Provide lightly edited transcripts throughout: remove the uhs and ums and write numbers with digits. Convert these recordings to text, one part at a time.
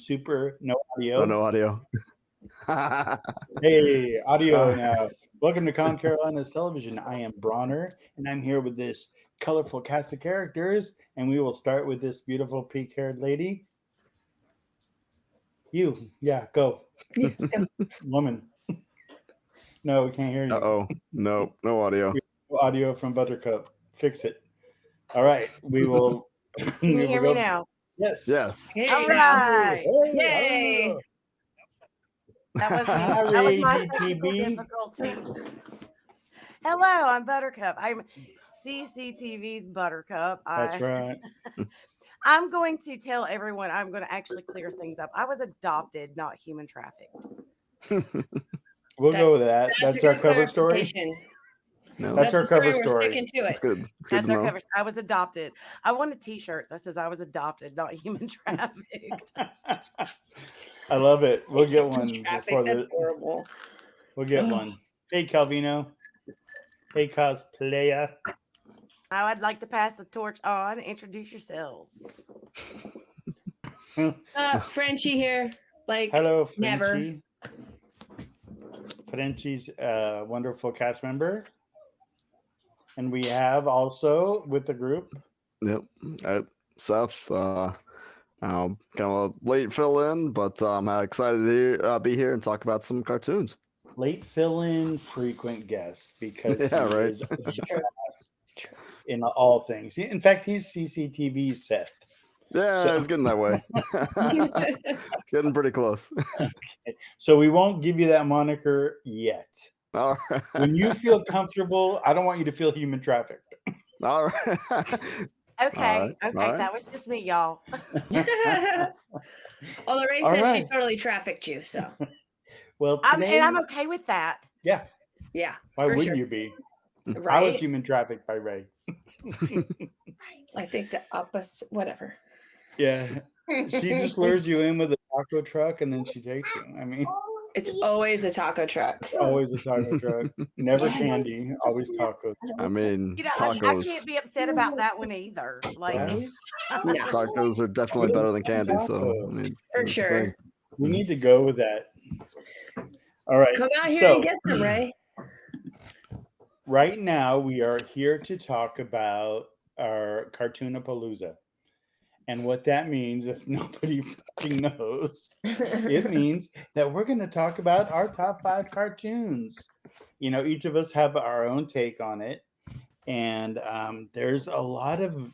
super no Oh, audio. no audio. Hey, audio now. Welcome to Con Carolina's Television. I am Bronner, and I'm here with this colorful cast of characters, and we will start with this beautiful pink-haired lady. You, yeah, go. Woman. No, we can't hear you. Uh-oh. No audio. Audio from Buttercup. Fix it. All right, we will. Can you hear me now? Yes. Yes. Hey, All right. right. Yay. That was me. Hi, That was my Ray technical DTB. difficulty. Hello, I'm Buttercup. I'm CCTV's Buttercup. That's right. I'm going to tell everyone, I'm going to actually clear things up. I was adopted, not human trafficked. We'll go with that. That's a our good cover story. clarification. No. That's our the story cover we're story. sticking to That's it. good. It's good That's to our know. cover. I was adopted. I want a t-shirt that says I was adopted, not human trafficked. I love it. We'll get one Traffic, before that's the. horrible. We'll get one. Hey, Calvino. Hey, cosplayer. I would like to pass the torch on. Introduce yourselves. Frenchie here. Like, Hello, never. Frenchie. Frenchie's a wonderful cast member. And we have also with the group. Yep. Seth, kind of a late fill in, but I'm excited to be here and talk about some cartoons. Late fill-in, frequent guest because Yeah, he right. is the best in all things. In fact, he's CCTV Seth. Yeah, So- it's getting that way. Getting pretty close. So we won't give you that moniker yet. All right. When you feel comfortable, I don't want you to feel human trafficked. All right. Okay. All Okay. right. That was just me, y'all. Although Ray All said right. she totally trafficked you, so Well, today, And I'm okay with that. yeah. yeah. Why for wouldn't sure. you be? I Right? was human trafficked by Ray. I think the opposite. Whatever. Yeah. She just lures you in with a taco truck and then she takes you. I mean, It's always a taco truck. always a taco truck. Never Yes. candy, always tacos. I mean, I tacos. can't be upset about that one either. Like, Right? No, Tacos are definitely better than candy. So, I mean, for that's the sure. thing. We need to go with that. All right. Come out here So and get some, Ray. right now we are here to talk about our Cartoonapalooza. And what that means, if nobody fucking knows, it means that we're going to talk about our top 5 cartoons. You know, each of us have our own take on it. And there's a lot of,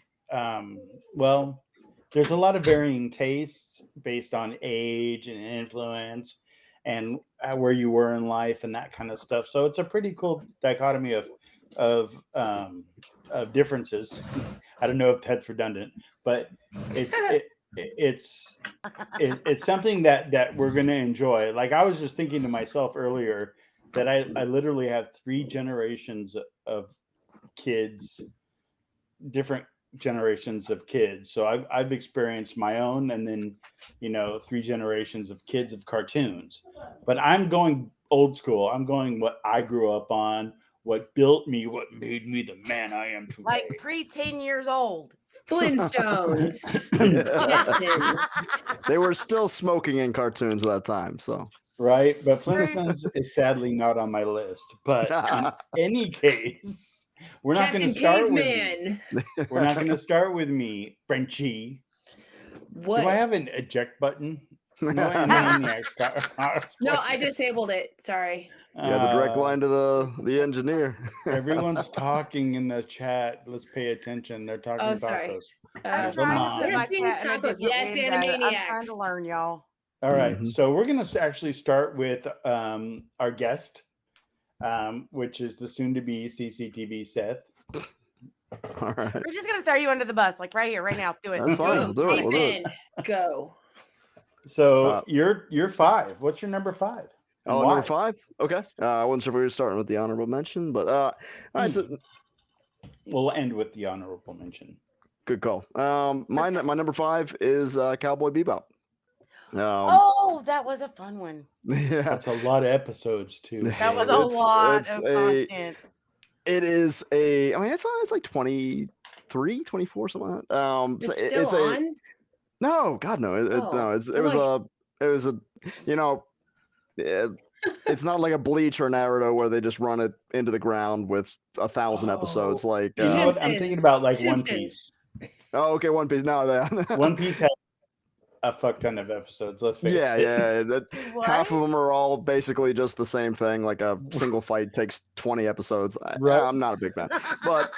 there's a lot of varying tastes based on age and influence and where you were in life and that kind of stuff. So it's a pretty cool dichotomy of differences. I don't know if that's redundant, but it's something that we're going to enjoy. Like I was just thinking to myself earlier that I literally have 3 generations of kids, different generations of kids. So I've experienced my own, and then 3 generations of kids of cartoons. But I'm going old school. I'm going what I grew up on, what built me, what made me the man I am today. like pre-10 years old. Flintstones. Yeah. Jetsons. They were still smoking in cartoons at that time. So, Right, but Flintstones is sadly not on my list. But in any case, we're not going to Captain start with me. Caveman. We're not going to start with me, Frenchie. What? Do I have an eject button? No, Animaniacs. No, I disabled it. Sorry. yeah, the direct line to the engineer. Everyone's talking in the chat. Let's pay attention. They're talking Oh, sorry. tacos. I'm Come trying on. to put my Let's see chat in a tacos. different Yes, window. I'm trying Animaniacs. to learn, y'all. All right, Mhm. so we're going to actually start with our guest, which is the soon-to-be CCTV Seth. All right. We're just gonna throw you under the bus, like right here, right now. Do it. That's fine. We'll do it. We'll do it. Caveman. Go. So you're 5. What's your number 5? And Oh, why? number 5. Okay. I wasn't sure if we were starting with the honorable mention, but all right. So We'll end with the honorable mention. good call. My number 5 is Cowboy Bebop. Oh, that was a fun one. Yeah. That's a lot of episodes too. That was a It's- lot it's of a- content. It is a. I mean, it's like 23, 24, something like that. It's so still it's on? No, God, no. No, it I'm was like- you know, it's not like a Bleach or Naruto where they just run it into the ground with 1,000 episodes. Oh, Like, you know what? I'm thinking Simpsons. about like One Simpsons. Piece. oh, okay, One Piece. No, One Piece had a fuck ton of episodes. Let's face yeah, it. yeah. Half of What? them are all basically just the same thing. Like a single fight takes 20 episodes. Right. I'm not a big fan, but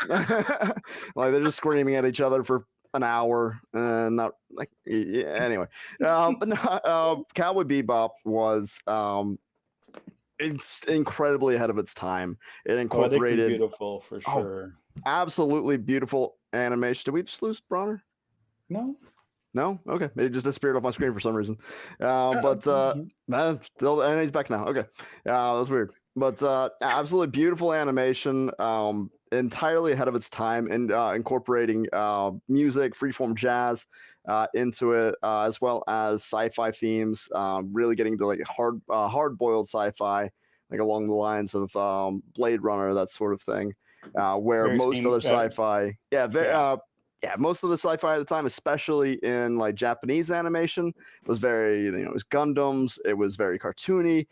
like they're just screaming at each other for an hour and not like yeah, anyway. But no, Cowboy Bebop was it's incredibly ahead of its time. It Poetically incorporated beautiful for sure. absolutely beautiful animation. Did we just lose Bronner? No. No? Okay. It just disappeared off my screen for some reason. But still, and he's back now. Okay. That was weird. But absolutely beautiful animation, entirely ahead of its time, and incorporating music, freeform jazz into it, as well as sci-fi themes, really getting to like hard-boiled sci-fi, like along the lines of Blade Runner, that sort of thing, where Very most same- other sci-fi, yeah, most of the sci-fi at the time, especially in like Japanese animation, was very, it was Gundams, it was very cartoony.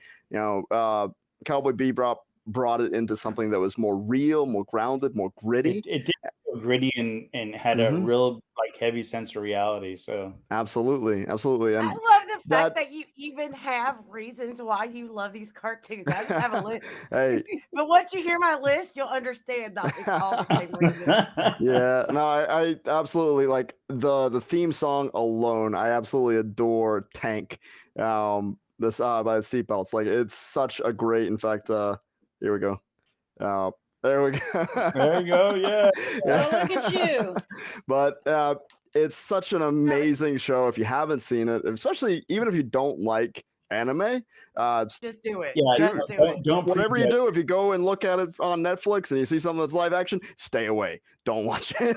Cowboy Bebop brought it into something that was more real, more grounded, more gritty. It did feel gritty and had a Mhm. real like heavy sense of reality. So Absolutely, absolutely, I and love the that- fact that you even have reasons why you love these cartoons. I just have a list. hey, But once you hear my list, you'll understand that it's all the same reason. yeah, no, I absolutely like the theme song alone. I absolutely adore Tank. This by the seatbelts, like it's such a great. In fact, here we go. There we go. There you go. Yeah. Oh, look at you. But it's such an amazing show. If you haven't seen it, especially even if you don't like anime, Just do it. Yeah. Just do it. Don't whatever you prejudge do, it. if you go and look at it on Netflix and you see something that's live action, stay away. Don't watch it.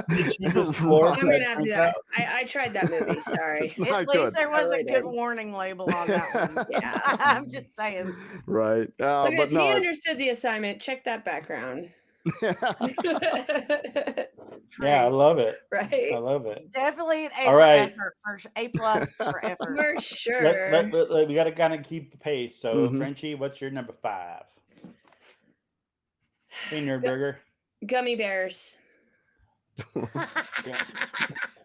Did you explore I'm gonna have to do that. I tried that movie. Sorry. It's At not least good. there was a Totally good did. warning label on that one. Yeah. I'm just saying. Right. Look But at he no. understood the assignment. Check that background. Yeah, I love it. I Right? love it. Definitely an A All for right. effort. A plus for effort. For sure. We got to kind of keep the pace. So, Mhm. Frenchie, what's your number 5? Hey, Nerdburger. Gummy bears.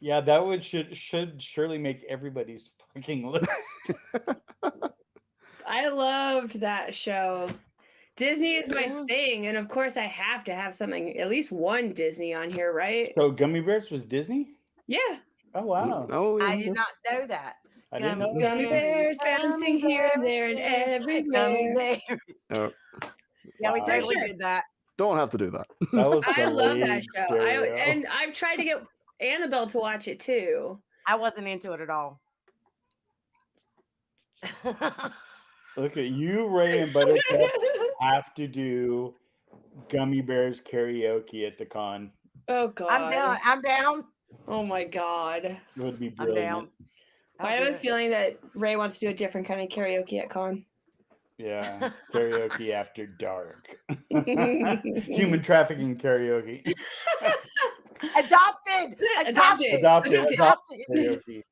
Yeah, that would should surely make everybody's fucking list. I loved that show. Disney is my Yeah. thing, and of course I have to have something, at least one Disney on here, right? So, Gummy Bears was Disney? Yeah. Oh, wow. Oh, I yeah. did not know that. I didn't know. Gummy bears bouncing here and there and everywhere. bears. Oh, Yeah, we Wow. totally For sure. did that. don't have to do that. That was I love that delayed show. stereo. And I've tried to get Annabelle to watch it too. I wasn't into it at all. Look at you, Ray and Buttercup have to do Gummy Bears karaoke at the con. Oh God. I'm down. I'm down. Oh my God. It would be I'm brilliant. down. I have a feeling that Ray wants to do a different kind of karaoke at con. Yeah, karaoke after dark. Human trafficking karaoke. Adopted. Adopted. Adopted karaoke.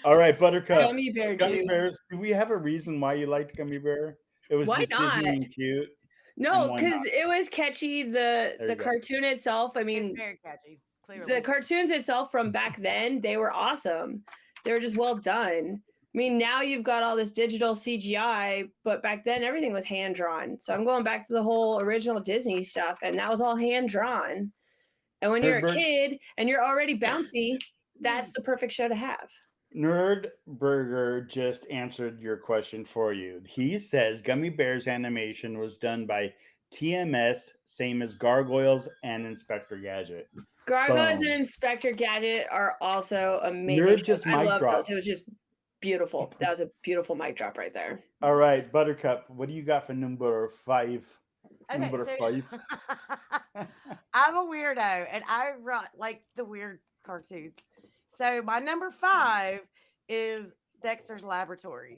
All right, Buttercup. Gummy bear Gummy juice. Bears. Do we have a reason why you liked Gummy Bear? It was Why just not? Disney and cute. No, And why because not? it was catchy. There The you go. cartoon itself, I It's mean, very catchy. Clearly. the cartoons itself from back then, they were awesome. They were just well done. I mean, now you've got all this digital CGI, but back then everything was hand drawn. So I'm going back to the whole original Disney stuff, and that was all hand drawn. And when you're a Nerdburg- kid and you're already bouncy, that's the perfect show to have. Nerd Burger just answered your question for you. He says Gummy Bears animation was done by TMS, same as Gargoyles and Inspector Gadget. Gargoyles Boom. and Inspector Gadget are also amazing. Nerd shows. just I mic love drop. those. It was just beautiful. That was a beautiful mic drop right there. All right, Buttercup, what do you got for number 5? Okay, Number so 5. I'm a weirdo and I like the weird cartoons. So my number 5 is Dexter's Laboratory.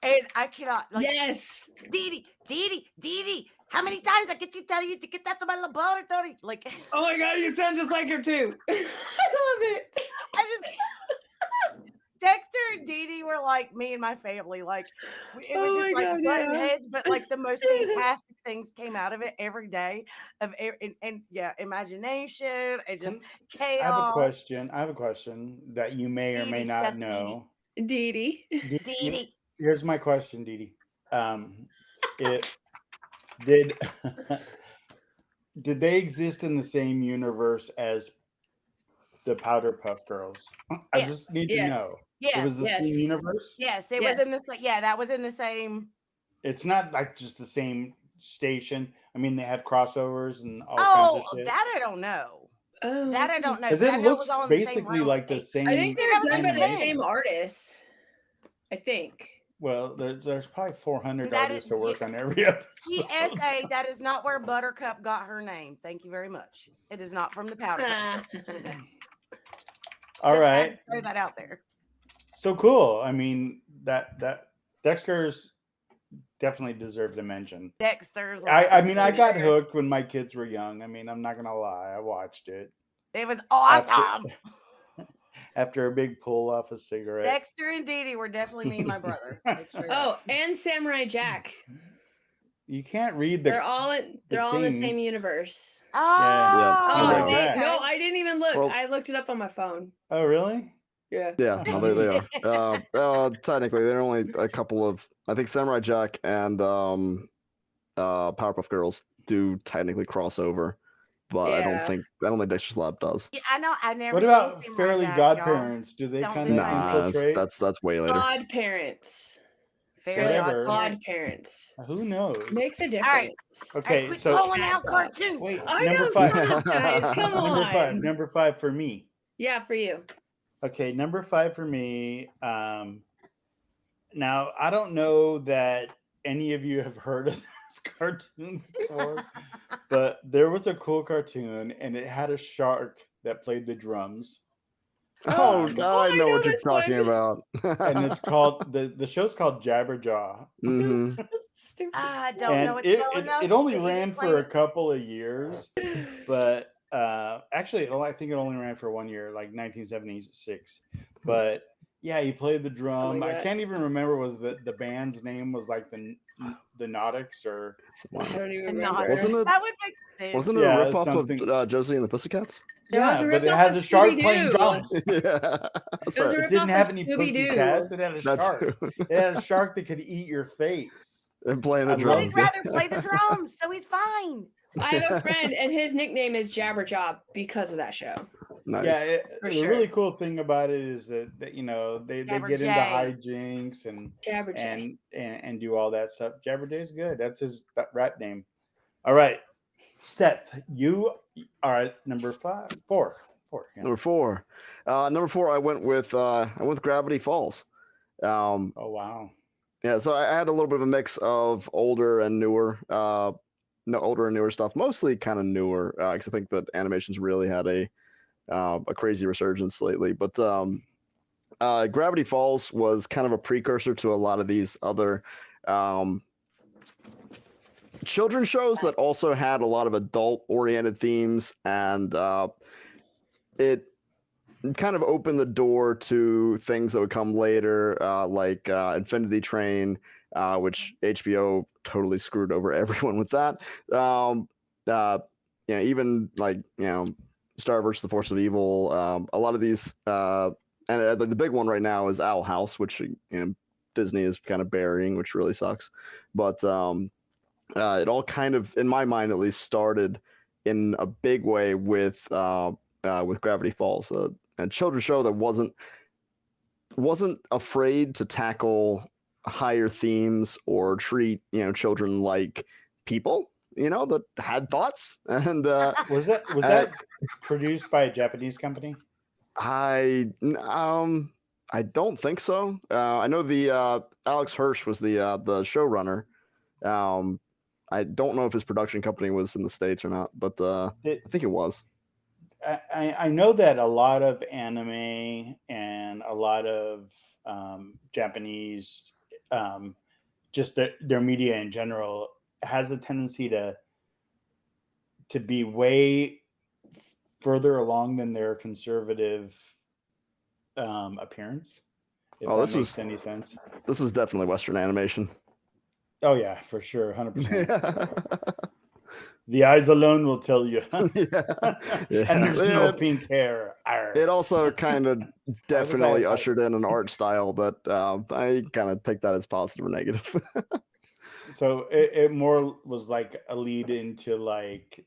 And I cannot like Yes. Dee Dee, How many times I get to tell you to get out of my laboratory? Like, Oh my god, you sound just like her too. I love it. I just Dexter and Dee Dee were like me and my family. Like, it was Oh just my like God, button yeah. heads, but like the most fantastic things came out of it every day. And yeah, imagination and just I have a chaos. question. I have a question that you may or Dee may Dee, not yes, Dee Dee. know. Dee Dee. Dee Dee Dee, Dee. here's my question, Dee Dee. It did did they exist in the same universe as the Powder Puff Girls? I Yes. just need to Yes. know. It Yes. was the same Yes. universe? Yes. It Yes. was in the same. Yeah, that was in the same. It's not like just the same station. I mean, they had crossovers and all kinds of Oh, shit. that I don't know. Oh, That I don't know. Because but I it know looks was all in the same basically realm. like the same. I think that they're was done by the animation. same artists. I think. Well, there's probably 400 That artists is- that work on every episode. PSA, that is not where Buttercup got her name. Thank you very much. It is not from the powder. Puff. All Just had right. to throw that out there. So cool. I mean, that Dexter's definitely deserved a mention. Dexter's. I mean, I got sure. hooked when my kids were young. I mean, I'm not gonna lie. I watched it It was awesome. after a big pull off a cigarette. Dexter and Dee Dee were definitely me and my brother. Make sure that. Oh, and Samurai Jack. You can't read They're all in the same things. universe. Oh, Oh, Yeah. see, okay. no, I didn't even look. Well- I looked it up on my phone. Oh, really? Yeah. Yeah, no, they are. Technically, they're only a couple of. I think Samurai Jack and Powerpuff Girls do technically cross over, but I Yeah. don't think Dexter's Lab does. Yeah, I know. I never. What seen about Samurai Fairly Jack, y'all. Godparents? Do they Don't kind do of that. Nah, infiltrate? that's way later. Godparents. Fairly Whatever. Godparents. Godparents. Who knows? Makes a difference. right. Okay, quit so calling out cartoons. wait, I number know, five. stop, guys. Come on. Number five for me. Yeah, for you. Okay, number five for me. Now I don't know that any of you have heard of this cartoon before, but there was a cool cartoon and it had a shark that played the drums. Oh, Um, I know what you're this talking one. about. And it's called the show's called Jabberjaw. Mhm. Stupid. I don't know And it well it enough. only but you ran explain for a it. couple of years, but actually I think it only ran for 1 year, like 1976. But yeah, he played the drum. like I that. can't even remember was the band's name was like the Nautics or I don't even And remember. not- Wasn't it- That would make sense. Wasn't it Yeah, a ripoff something- of Josie and the Pussycats? It was yeah, a but it ripoff had of the shark playing Scooby-Doo. drums. Yeah, that's It was a right. It didn't ripoff have of any Scooby-Doo. pussycats. It had a That's shark. It had a shark that could eat your face. and playing the I But love he'd drums. rather play the drums, so he's fine. I have a friend, and his nickname is Jabberjaw because of that show. Nice. Yeah, For the sure. really cool thing about it is that you know they get into Jabberjay. hijinks and Jabberjaw. and do all that stuff. Jabberjay's good. That's his rap name. All right, Seth, you all right? Number four. Yeah. Number four. I went with Gravity Falls. Oh wow. Yeah, so I had a little bit of a mix of older and newer stuff, mostly kind of newer, because I think that animation's really had a crazy resurgence lately. But Gravity Falls was kind of a precursor to a lot of these other children's shows that also had a lot of adult-oriented themes, and it kind of opened the door to things that would come later, like Infinity Train, which HBO totally screwed over everyone with that. Even like Star vs. the Force of Evil. A lot of these, and the big one right now is Owl House, which Disney is kind of burying, which really sucks. But it all kind of, in my mind at least, started in a big way with Gravity Falls. A children's show that wasn't afraid to tackle higher themes or treat children like people that had thoughts. And Was that produced by a Japanese company? I don't think so. I know the Alex Hirsch was the showrunner. I don't know if his production company was in the States or not, but I think it was. I know that a lot of anime and a lot of Japanese, just their media in general, has a tendency to be way further along than their conservative appearance. If Oh, that this makes was any sense. this was definitely Western animation. Oh yeah, for sure, 100%. Yeah. The eyes alone will tell you. Yeah. And there's no It- pink hair. Arr. It also kind of definitely I- ushered in an art style that I kind of take that as positive or negative. So it more was like a lead into like,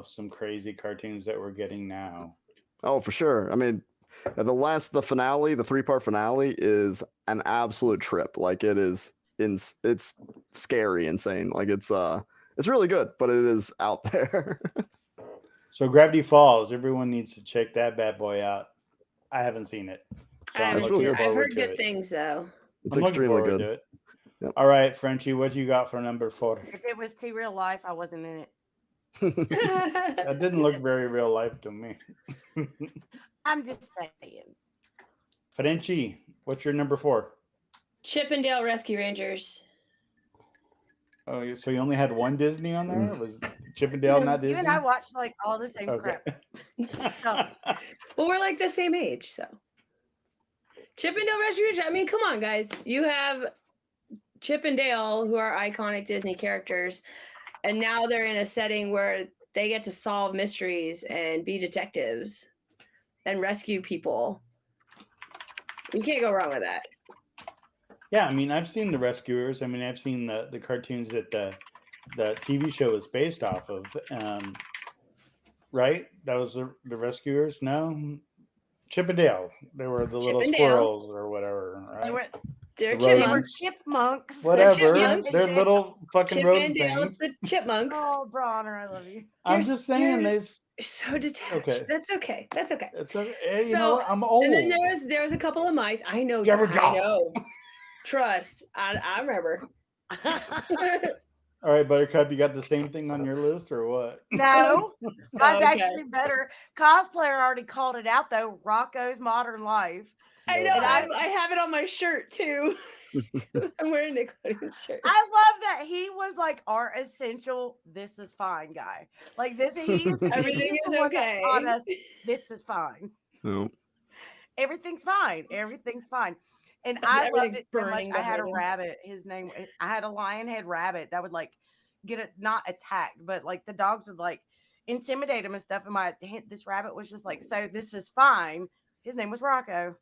some crazy cartoons that we're getting now. Oh, for sure. I mean, the finale, the 3-part finale is an absolute trip. Like it's scary, insane. Like it's really good, but it is out there. So Gravity Falls, everyone needs to check that bad boy out. I haven't seen it. So I'm It's really looking good. I've forward heard to good it. things though. It's I'm looking extremely forward good. to it. Yep. All right, Frenchie, what you got for number 4? If it was too real life, I wasn't in it. That didn't look very real life to me. I'm just saying. Frenchie, what's your number 4? Chippendale Rescue Rangers. Oh, so you only had one Disney on there? Was Chippendale not You Disney? and I watched like all the same Okay. crap. Well, we're like the same age, so. Chippendale Rescue Rangers. I mean, come on, guys. You have Chippendale, who are iconic Disney characters, and now they're in a setting where they get to solve mysteries and be detectives and rescue people. You can't go wrong with that. Yeah, I mean, I've seen the Rescuers. I mean, I've seen the cartoons that the TV show is based off of. Right? That was the Rescuers? No? Chippendale. They were the little Chippendale. squirrels or whatever, They right? were, They're The they were chipmunks. chipmunks. Whatever. chipmunks. They're little fucking rodent Chippendale, things. the chipmunks. Oh, Bronner, I love you. I'm You're- just saying you're- this. You're so detached. Okay. That's okay. That's okay. It's okay. Hey, you So, know what? I'm old. And then there was a couple of mice. I know. Jabberjaw. I know. Trust. I remember. All right, Buttercup, you got the same thing on your list or what? No, mine's Okay. actually better. Cosplayer already called it out though. Rocco's Modern Life. I know. And I have it on my shirt too. I'm wearing a Nickelodeon shirt. I love that he was like our essential. This is fine, guy. Like this, he's Everything he's is the one that okay. taught us this is fine. Nope. Everything's fine. Everything's fine. And I loved Everything's it so much. burning I had a behind him. rabbit. I had a lion head rabbit that would like get it, not attacked, but like the dogs would like intimidate him and stuff. And this rabbit was just like, so this is fine. His name was Rocco.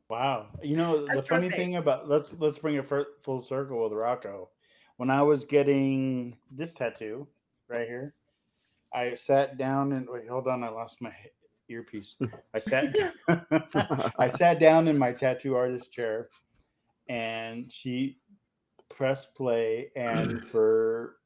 Wow. You know, That's the funny perfect. thing about let's bring it full circle with Rocco. When I was getting this tattoo right here, I sat down and wait, hold on, I lost my earpiece. I sat down in my tattoo artist chair and she pressed play, and for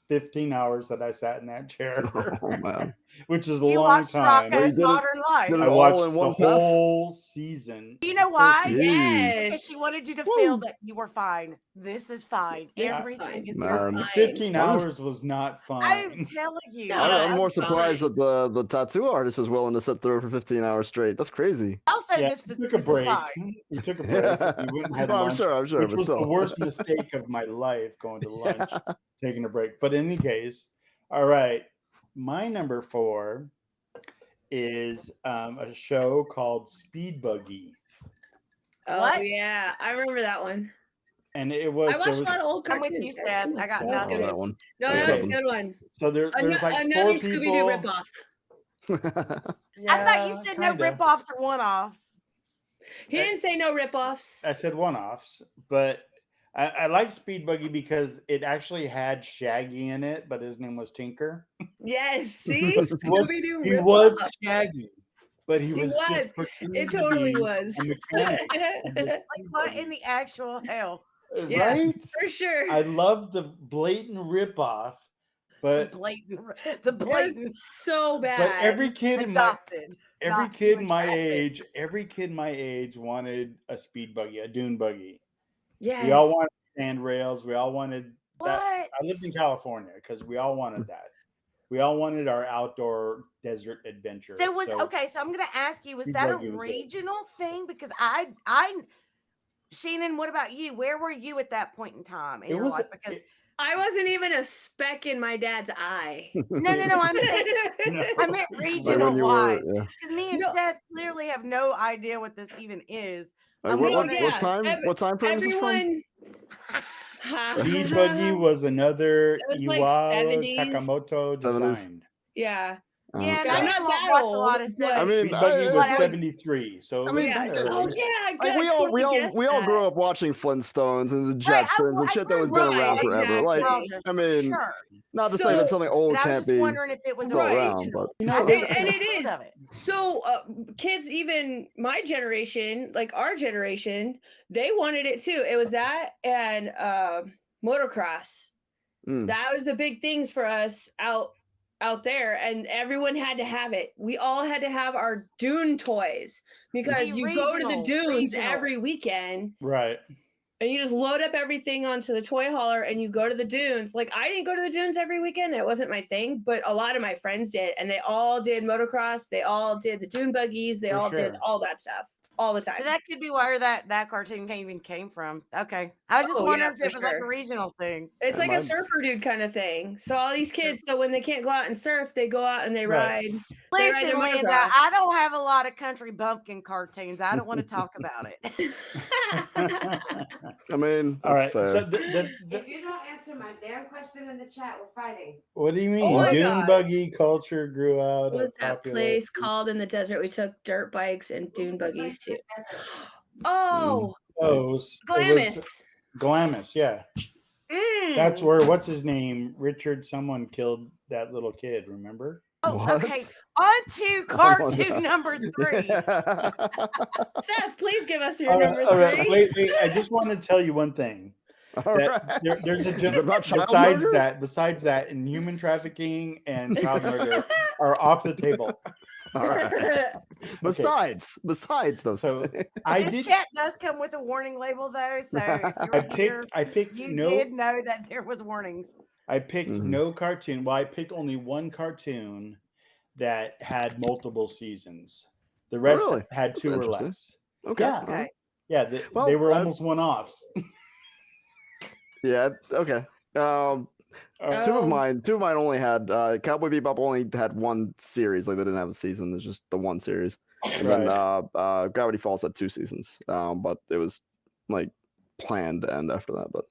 15 hours that I sat in that chair, Oh man. which is a You long watched time. Well, you Rocco's did it- Modern Life. did it I all watched in the one pass? whole season. You know First why? season. Jeez. Because she wanted you to Woo. feel that you were fine. This is fine. This is Everything fine. is Man. fine. 15 Why was- hours was not I'm fine. telling you. No, I'm more that's surprised fine. that the tattoo artist was willing to sit through for 15 hours straight. That's crazy. Also, Yeah, this we this took a is break. fine. We took a break. We went and had Well, I'm lunch, sure, which but was still. the worst mistake of my life, going to lunch, taking a break. But in any case, all right. My number 4 is a show called Speed Buggy. Oh What? yeah, I remember that one. And it was I watched a lot of old I'm cartoons. with you, guys. Seth. Come on. I got That was Oh, nothing. good. that one. No, Okay. that was a good one. so there's like Another 4 Scooby-Doo people. ripoff. I thought you said no kinda. rip-offs or one-offs. He didn't say no ripoffs. I said one-offs, but I like Speed Buggy because it actually had Shaggy in it, but his name was Tinker. Yes, see, was- Scooby-Doo He ripoff. was Shaggy, but he He was was. just pretending It to totally be was. a mechanic. Like what in the actual hell? Yeah. Right? For sure. I love the blatant ripoff, The but blatant So bad. but every kid in my adopted. every not kid human my traffic. age wanted a speed buggy, a dune buggy. yes. We all wanted handrails. We all wanted that. What? I lived in California because we all wanted that. We all wanted our outdoor desert adventure. So okay, so I'm gonna ask you, was Speed that a Buggy was it. regional thing? Because Sheenan, what about you? Where were you at that point in time in It your was life? Because I wasn't even a speck in my dad's eye. no, I'm saying no. I meant Like regional when you wise. were, yeah. Because me and No. Seth clearly have no idea what this even is. Like, I'm what wondering- what time frame is this from? Everyone. Deed Buggy was another It was like Iwao 70s. Takamoto 70s. designed. Yeah. Yeah, Okay. no, I'm I not don't that watch a old, lot of but- I mean, Deed Buggy I- was I- 73, so it was mean, kind of Oh early. yeah, like I we totally all guessed grew that. up watching Flintstones and the Right, Jetsons and shit that was been Right, around forever. Like, exactly. I mean, sure. not to say that So- something old And I was can't just be wondering if it was still Right. around, but You know, I never and even it heard is. of it. So kids, even my generation, like our generation, they wanted it too. It was that and motocross. mm, That was the big things for us out there, and everyone had to have it. We all had to have our Dune toys because Be you go to the regional, dunes regional. every weekend right. and you just load up everything onto the toy hauler and you go to the dunes. Like I didn't go to the dunes every weekend. It wasn't my thing, but a lot of my friends did, and they all did motocross. They all did the dune buggies. They For all did sure. all that stuff all the time. So that could be where that cartoon even came from. Okay. I was just Oh, wondering yeah, if it for was like a sure. regional thing. It's Yeah, like my- a surfer dude kind of thing. So all these kids, so when they can't go out and surf, they go out and they Right. ride. They ride Listen, their Linda, motocross. I don't have a lot of country bumpkin cartoons. I don't want to talk about it. I mean, All that's right. fair. So If you don't answer my damn question in the chat, we're fighting. what do you mean? Oh my Dune God. buggy culture grew out What was of that popular. place called in the desert? We took dirt bikes and dune buggies too. Oh, Those. It Glamis. was Glamis, yeah. Mm. That's where what's his name? Richard someone killed that little kid, remember? Oh, What? okay. On to cartoon number 3. Seth, please give us your All right, number all right. 3. Wait. I just want to tell you one thing. All That right. there's a Is it about child besides murder? that, and human trafficking and child murder are off the table. All right. Besides those. So things. I This did. chat does come with a warning label, though. So if you're here, I picked you no. did know that there was warnings. I picked Mhm. no cartoon. Well, I picked only one cartoon that had multiple seasons. The rest really? had That's 2 or interesting. less. Okay. Yeah. all right. Okay. Yeah, they Well, were I- almost one-offs. Yeah. Okay. Two of mine only had Cowboy Bebop only had one series. Like they didn't have a season. It's just the one series. And then Gravity Falls had 2 seasons. But it was like planned to end after that. But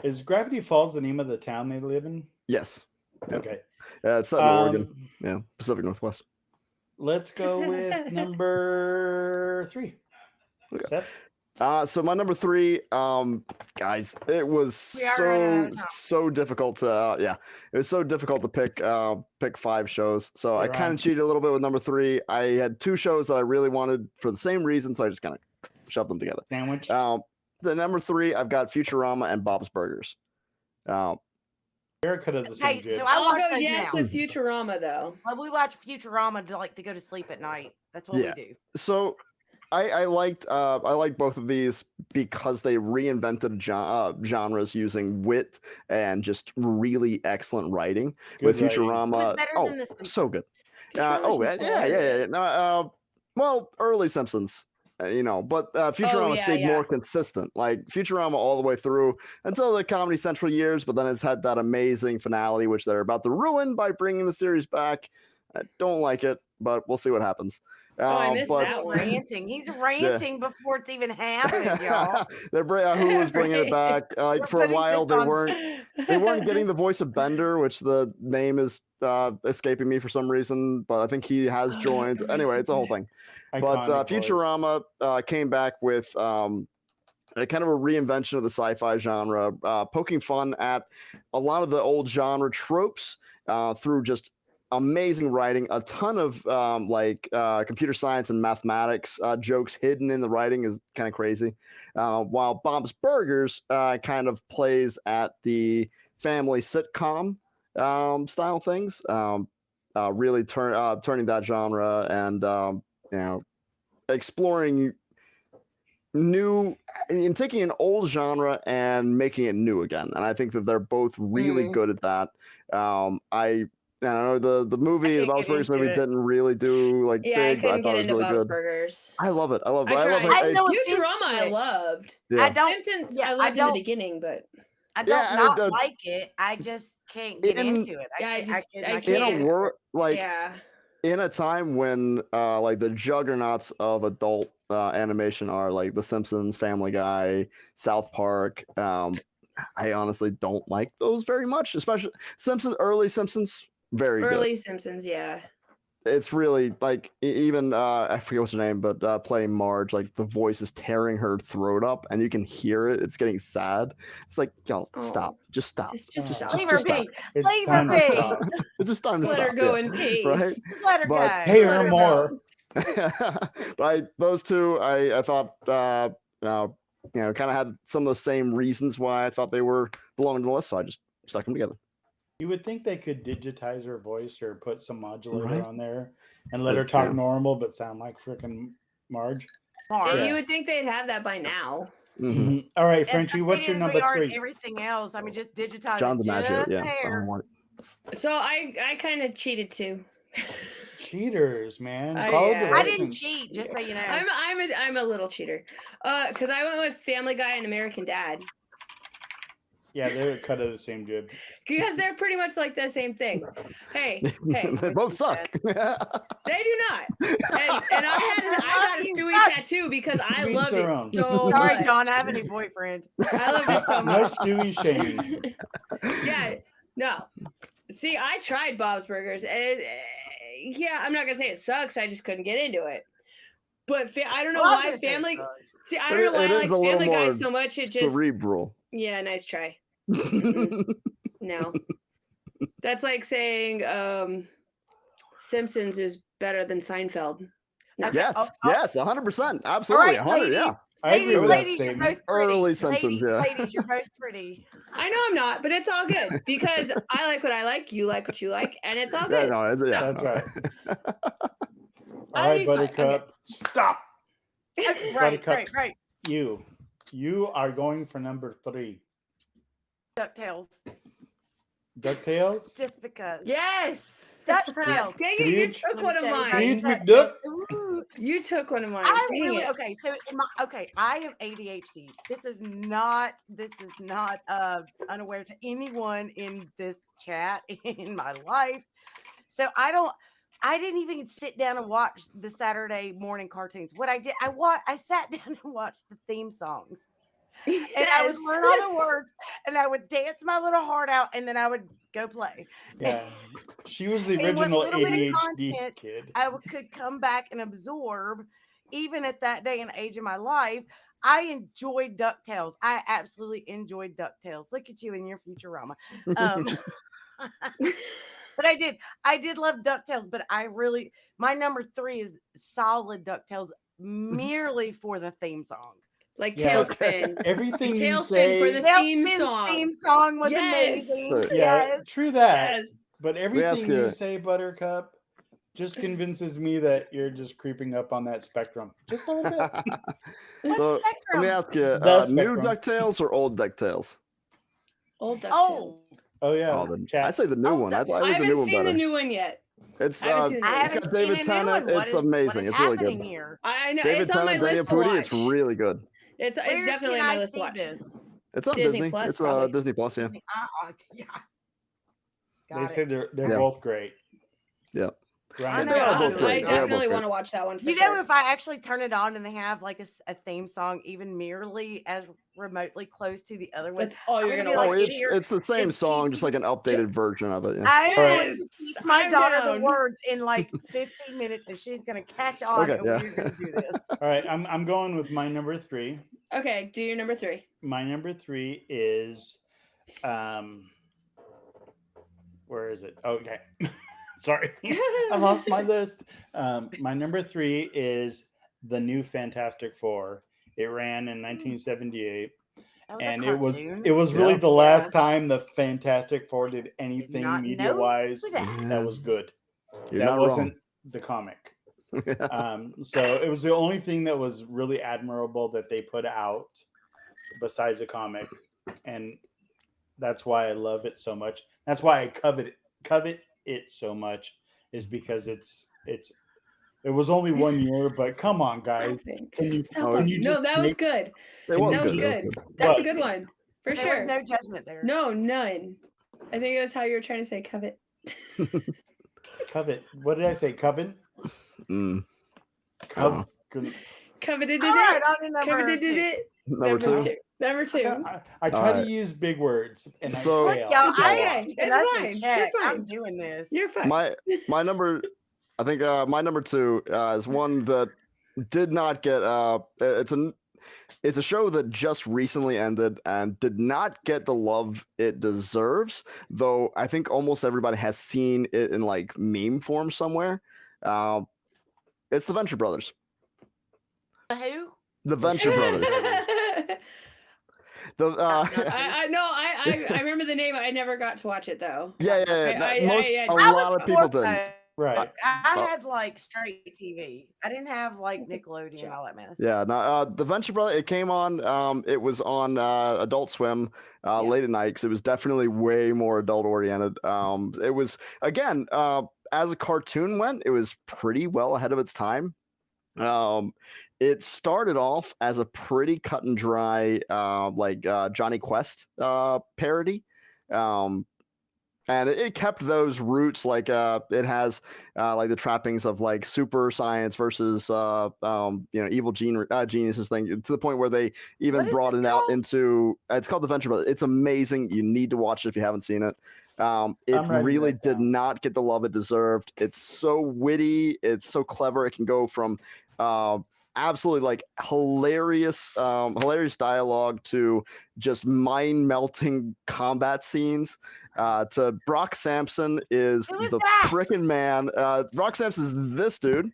Is Gravity Falls the name of the town they live in? yes. Yeah. Okay. It's set in Oregon. Yeah. Pacific Northwest. Let's go with number 3. Okay. Seth? So my number 3, guys, it was We are running out of so difficult to it was so difficult to pick 5 shows. So I You're kind on. of cheated a little bit with number 3. I had 2 shows that I really wanted for the same reason, so I just kind of shoved them together. Sandwich? The number 3, I've got Futurama and Bob's Burgers. Eric could have the Hey, same good. so I I'll watch go those yes now. to Futurama though. Well, we watch Futurama to go to sleep at night. That's what Yeah. we do. So I liked both of these because they reinvented genres using wit and just really excellent writing. With Good writing. Futurama, It was better than The Simpsons. so good. Futurama's Yeah. just hilarious. No, well, early Simpsons, but Futurama yeah, stayed yeah. more consistent. Like Futurama all the way through until the Comedy Central years, but then it's had that amazing finale, which they're about to ruin by bringing the series back. I don't like it, but we'll see what happens. I missed but- that one. Ranting. He's ranting before it's even happened, y'all. Hulu's bringing it back. Like We're for a putting while, this they on- weren't getting the voice of Bender, which the name is escaping me for some reason. But I think he has joined. Anyway, it's a whole thing. But Iconic voice. Futurama came back with a kind of a reinvention of the sci-fi genre, poking fun at a lot of the old genre tropes through just amazing writing, a ton of computer science and mathematics jokes hidden in the writing is kind of crazy. While Bob's Burgers kind of plays at the family sitcom style things, really turning that genre and exploring new and taking an old genre and making it new again. And I think that they're both really good at that. I don't know, the movie, the can't Bob's get Burgers into movie it. didn't really do like Yeah, I big, but I couldn't thought get it was into really Bob's good. Burgers. I love it. I love it. I I love tried. it. I have no offense Futurama, to I it. loved. Yeah. I don't. Simpsons, Yeah, I I loved in the don't. beginning, but I don't Yeah, I mean, not like it. I just can't get in- into it. yeah, I can't. in a can't. world like Yeah. in a time when like the juggernauts of adult animation are like The Simpsons, Family Guy, South Park. I honestly don't like those very much, especially early Simpsons, very good. Early Simpsons, yeah. It's really like even I forget what's her name, but playing Marge, like the voice is tearing her throat up, and you can hear it. It's getting sad. It's like, y'all, stop, just stop, Just stop. Leave her stop. be. It's Leave her time to be. stop. It's just time Just to let stop. her go yeah. in peace. Right? Just let her But- go. Pay Let her go. more. But those two, I thought, kind of had some of the same reasons why I thought they were belonging to the list, so I just stuck them together. You would think they could digitize her voice or put some modulator Right. on there and let her talk normal but sound like freaking Marge. Marge. You would think they'd have that by now. Mhm. All right, As Frenchie, what's your competitive as number we are in 3? everything else. I mean, just digitize John it DiMaggio, just yeah. there. So I kind of cheated too. Cheaters, man. I- Follow yeah. I didn't directions. cheat, just so you know. I'm a little cheater. Because I went with Family Guy and American Dad. Yeah, they're cut of the same jib. Because they're pretty much like the same thing. Hey, They both suck. they do not. And I got a You Stewie suck. tattoo because I Each loved their it own. so Sorry, much. John. I have a new boyfriend. I loved it so No much. Stewie shaming. Yeah, no. See, I tried Bob's Burgers, and yeah, I'm not gonna say it sucks. I just couldn't get into it. But I don't know Well, I'm why gonna say it Family. sucks. See, I don't know why It I is like a little Family Guy more so much. It just cerebral. yeah, nice try. No, that's like saying Simpsons is better than Seinfeld. No. Okay, Yes, oh. yes, 100%, absolutely, 100, yeah. I agree with that ladies, you're statement. both pretty. Early Simpsons, yeah. Ladies, you're both pretty. I know I'm not, but it's all good because I like what I like, you like what you like, and it's all Yeah, good. no, yeah. That's right. I'll All right, be fine. Buttercup. Stop. Right, Buttercup. right. You are going for number 3. DuckTales. DuckTales? Just because. Yes. DuckTales. Dang it, you Scrooge? took one of mine. Scrooge McDuck? Ooh, You took one of mine. I Dang really it. okay. So I have ADHD. This is not unaware to anyone in this chat in my life. So I didn't even sit down and watch the Saturday morning cartoons. What I did, I sat down and watched the theme songs. And I would learn all the words and I would dance my little heart out and then I would go play. Yeah. She was the And what original little bit of ADHD content kid. could come back and absorb, even at that day and age of my life. I enjoyed DuckTales. I absolutely enjoyed DuckTales. Look at you in your Futurama. But I did love DuckTales, but my number 3 is solid DuckTales merely for the theme song. Like Yeah. Tailspin. Everything you Tailspin say. for the theme song. Theme song was Yes. amazing. Yeah, Yes. true that. Yes. But ask everything you- you say, Buttercup, just convinces me that you're just creeping up on that spectrum. Just a little bit. What So let spectrum? me ask you, The new spectrum. DuckTales or old DuckTales? Old DuckTales. Oh, Oh yeah. Oh, I Chat. say the new Old one. I Duck- like I the haven't new one seen better. the new one yet. It's I haven't seen the new one. I it's haven't got seen David a new Tennant. one. What It's is- amazing. What is It's really happening good. here? I know David it's on my Tennant, Granny list to Pooty. watch. It's really good. It's Where definitely can on my I list to see watch. this? It's on Disney Disney. Plus, It's probably. Disney Plus. Yeah. Yeah. They Got say it. they're Yeah. both great. Yeah. Ryan, They are both I great. They are both definitely great. want to watch that one for You sure. know, if I actually turn it on and they have like a theme song, even merely as remotely close to the other one, That's all you're I'm gonna gonna Oh, be watch. like, it's the same and song, teach just like an updated version of it. Yeah. I'm going Yes, to teach my I'm daughter down. the words in like 15 minutes, and she's gonna catch on, Okay, and yeah. we're gonna do this. All right, I'm going with my number 3. Okay, do your number 3. My number 3 is where is it? Okay. Sorry. I lost my list. My number 3 is the new Fantastic Four. It ran in 1978. That was And a it was cartoon. really Yeah. the last time the Fantastic Four did anything not media know wise that. that was good. You're that not wasn't wrong. the comic. So it was the only thing that was really admirable that they put out besides a comic, and that's why I love it so much. That's why I covet it so much is because it was only 1 year, but come on, guys. Can you Stop can him. you No, just that was make good. It was That was good. It was good. good. That's a What? good one for There sure. was no judgment there. No, none. I think it was how you were trying to say covet. covet? What did I say? Coven? Mm. Cov- Coveted All right, it. on to number Coveted two. it. Number two. Number two. I try to Alright. use big words and I So- Look, fail. y'all, It's I okay. ain't keeping It's us fine. in You're check. I'm fine. doing this. You're fine. My number, I think my number two is one that did not get. It's a show that just recently ended and did not get the love it deserves. Though I think almost everybody has seen it in like meme form somewhere. It's the Venture Brothers. Who? The Venture Brothers. The I know. I remember the name. I never got to watch it though. yeah. I A I lot was of people poor, didn't. though. Right. I had like straight TV. I didn't have like Nickelodeon and all that mess. Yeah, no, the Venture Brother. It came on. It was on Adult Swim late at night because it was definitely way more adult oriented. It was again as a cartoon went, it was pretty well ahead of its time. It started off as a pretty cut and dry Johnny Quest parody. And it kept those roots like it has like the trappings of like super science versus evil geniuses thing to the point where they even What is brought this it out called? into it's called The Venture Brothers. It's amazing. You need to watch it if you haven't seen it. It I'm writing really that did down. not get the love it deserved. It's so witty. It's so clever. It can go from absolutely like hilarious dialogue to just mind-melting combat scenes to Brock Sampson is Who is the that? frickin' man. Brock Sampson is this dude.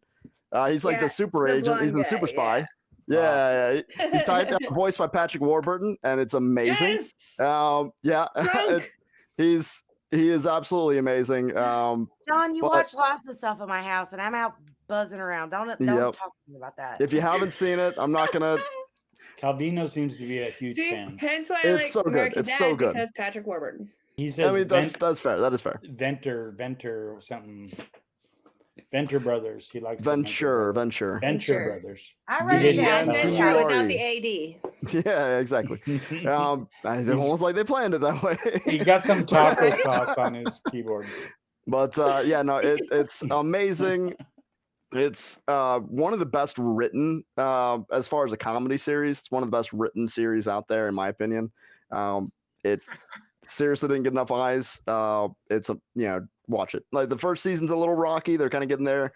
He's like Yeah, the super the agent. He's the blonde super guy, spy. Yeah. He's voiced by Patrick Warburton, and it's amazing. Yes. Yeah, Drunk. he is absolutely amazing. John, you but- watch lots of stuff at my house, and I'm out buzzing around. Don't Yep. talk to me about that. If you haven't seen it, I'm not gonna. Calvino seems to be a huge See, fan. hence why I It's like so good. American It's Dad so good. because Patrick Warburton. He says I mean, that's fair. That is fair. Venter something. Venture Brothers. He likes the Venture. Venture Brothers. I You wrote it didn't down. spell it Venture right. without the AD. Yeah, exactly. It almost like they planned it that way. He got some taco sauce on his keyboard. But yeah, no, it's amazing. It's one of the best written as far as a comedy series. It's one of the best written series out there, in my opinion. It seriously didn't get enough eyes. It's watch it. Like the first season's a little rocky. They're kind of getting their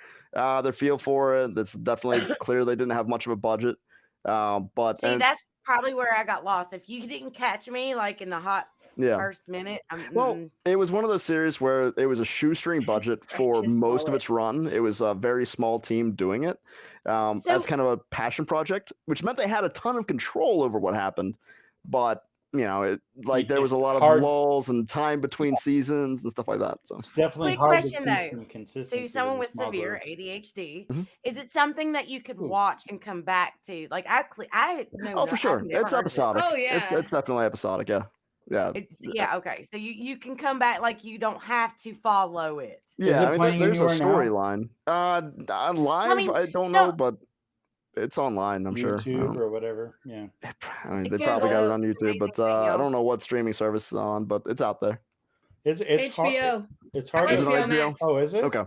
feel for it. It's definitely clear they didn't have much of a budget. But See, that's probably where I got lost. If you didn't catch me like in the hot first minute, well, it was one of those series where it was a shoestring budget for Righteous most of mullet. its run. It was a very small team doing it as kind of a passion project, which meant they had a ton of control over what happened. But there was a lot of lulls and time between seasons and stuff like that. So it's definitely quick hard question to keep though. some consistency. So someone with small severe group. ADHD, Mhm. is it something that you could watch and come back to? Like I know. oh, for sure, it's episodic. Oh, yeah. It's definitely episodic. Yeah. Okay. So you can come back, like you don't have to follow it. Yeah, it I mean, playing there's a anywhere now? storyline. Live, I don't no. know, but it's online. I'm sure. YouTube or whatever. Yeah. I mean, they probably got it on YouTube, but Amazing thing, I y'all. don't know what streaming service is on, but it's out there. It's hard. HBO. It's hard. Is it on HBO HBO? Max. Oh, is it? Okay.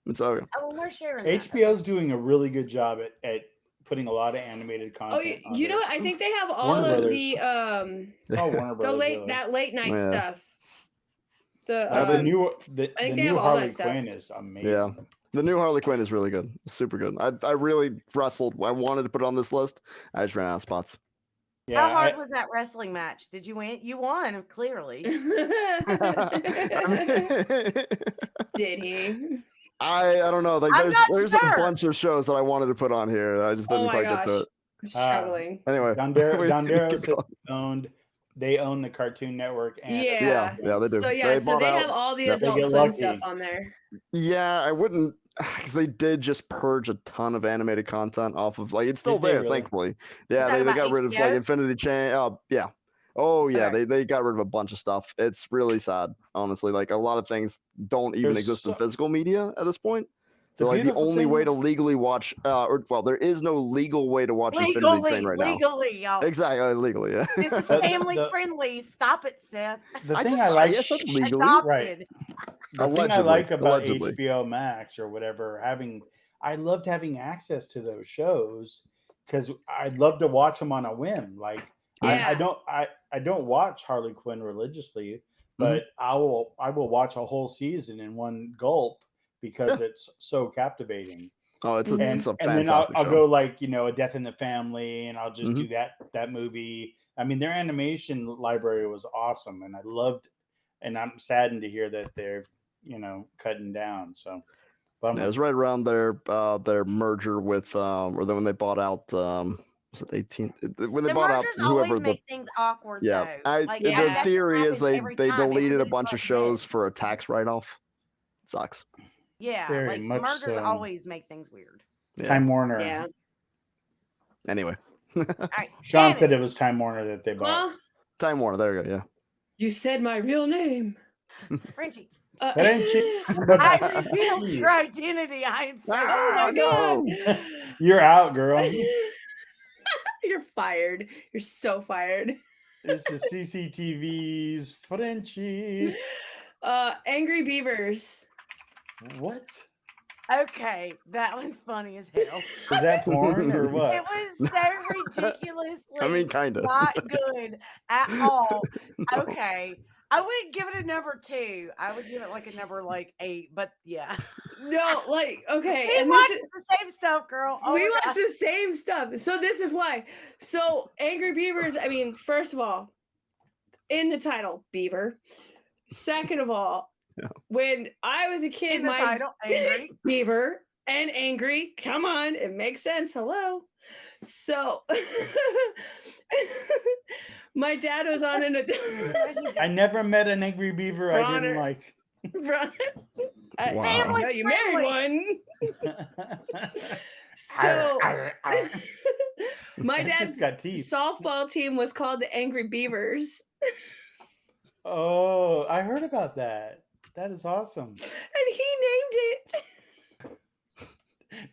It's okay. Oh, well, we're sharing. that. HBO's doing a really good job at putting a lot of animated Oh, content. you know there. what? I think they have all Warner of Brothers. the It's all Warner the Brothers. really. that late night Yeah. stuff. The The new the think they new have all Harley that stuff. Quinn is amazing. Yeah. The new Harley Quinn is really good. It's super good. I really wrestled. I wanted to put it on this list. I just ran out of spots. Yeah, How hard was that wrestling match? Did you win? You won, clearly. I mean, Did he? I don't know. Like I'm not there's sure. a bunch of shows that I wanted to put on here. I just Oh didn't my quite get to gosh. it. I'm struggling. Anyway, Donderos keep owned. They own the Cartoon Network. And Yeah. yeah, they do. So yeah, so bought they out- have all the Yep. They Adult get Swim lucky. stuff on there. Yeah, I wouldn't because they did just purge a ton of animated content off of it's still Did they there, really? thankfully. Yeah, talking they got about rid of HBO? Infinity Chain. Yeah. Oh yeah, Okay. they got rid of a bunch of stuff. It's really sad, honestly. Like a lot of things don't even There's exist in so- physical media at this point. The So like the beautiful only way to thing- legally watch, there is no legal way to watch Infinity Train right now. Legally, y'all. Exactly, legally, yeah. This is The- family the- friendly. Stop it, Seth. The I thing just, I like, yes, that's legally. Adopted. right. The thing I Allegedly, like about allegedly. HBO Max or whatever, I loved having access to those shows because I'd love to watch them on a whim. Like Yeah. I don't watch Harley Quinn religiously, but I will watch a whole season in one gulp because it's so captivating. Oh, it's a Mhm. it's a And then fantastic I'll show. go like A Death in the Family, and I'll just Mhm. do that movie. I mean, their animation library was awesome, and I loved. And I'm saddened to hear that they're cutting down. So, Yeah, bummer. it was right around their merger with or then when they bought out was it 18 when they The bought out mergers whoever always the make things awkward, yeah though. Like, Yeah. the that just theory is happens every they time. deleted a Everybody's bunch of butting shows heads. for a tax write-off. It sucks. Yeah, Very like much mergers so. always make things weird. Yeah. Time Warner. Yeah. Anyway, All right, John Shannon. said it was Time Warner that they bought. Well, Time Warner. There you go. Yeah. you said my real name. Frenchie. Frenchie. I revealed your identity. I am so Oh my sorry. god. You're out, girl. You're fired. You're so fired. This is CCTV's Frenchie. Angry Beavers. What? Okay, that one's funny as hell. Is that porn or It what? was so ridiculously I mean, kind of. not good at all. Okay. I wouldn't give it a number 2. I would give it like a number like 8, but yeah. No, like, okay. We And watch this is, the same stuff, girl. Oh we my watch God. the same stuff. So this is why. So Angry Beavers, I mean, first of all, in the title, Beaver. Second of all, Yeah. when I was a kid, In the my title, Angry. Beaver and Angry, come on, it makes sense. Hello. So my dad was on an I never met an angry beaver I didn't Bronner. like. Wow. No, you married one. So my That dad's shit's got teeth. softball team was called the Angry Beavers, Oh, I heard about that. That is awesome. and he named it.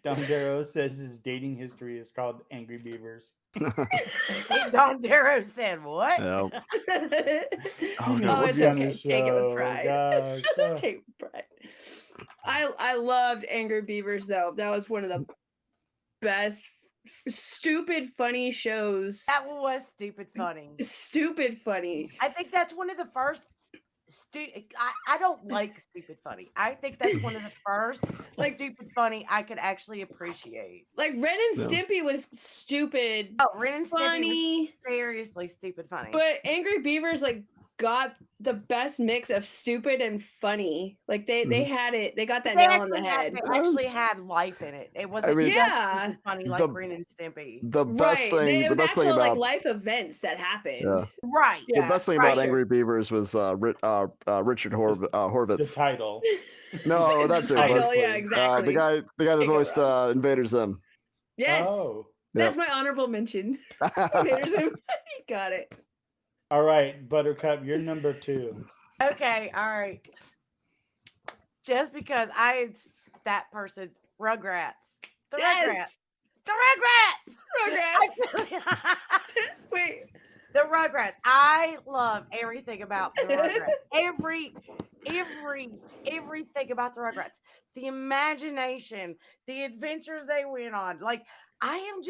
Don Darrow says his dating history is called Angry Beavers. Don Darrow said what? Yeah. Oh, God, it's What's on okay. the Take it with show? pride. Gosh. Take it with pride. I loved Angry Beavers though. That was one of the best stupid funny shows. That one was stupid funny. Stupid funny. I think that's one of the first. I don't like stupid funny. I think that's one of the first Like- stupid funny I could actually appreciate. Like Ren and Yeah. Stimpy was stupid, Oh, Ren and Stimpy was funny, seriously stupid funny. but Angry Beavers like got the best mix of stupid and funny. Like they had it. They got that They nail on the actually had- head. They actually had life in it. It wasn't mean- just Yeah. stupid funny like The- Ren and Stimpy. The best Right. thing, It the was best thing actual like about life events that happened. Yeah. Right. Yeah. the best thing right, about sure. Angry Beavers was Richard The Horvitz. title. No, that's it. Title, but, yeah, the exactly. the guy that Can't go voiced wrong. Invader Zim. Yes. Oh. That's my honorable mention. There's him. He got it. All right, Buttercup, you're number 2. Okay. All right. Just because I'm that person, Rugrats. The Yes. Rugrats. The Rugrats. Rugrats. Wait. The Rugrats. I love everything about the Rugrats. Everything about the Rugrats. The imagination, the adventures they went on. Like I'm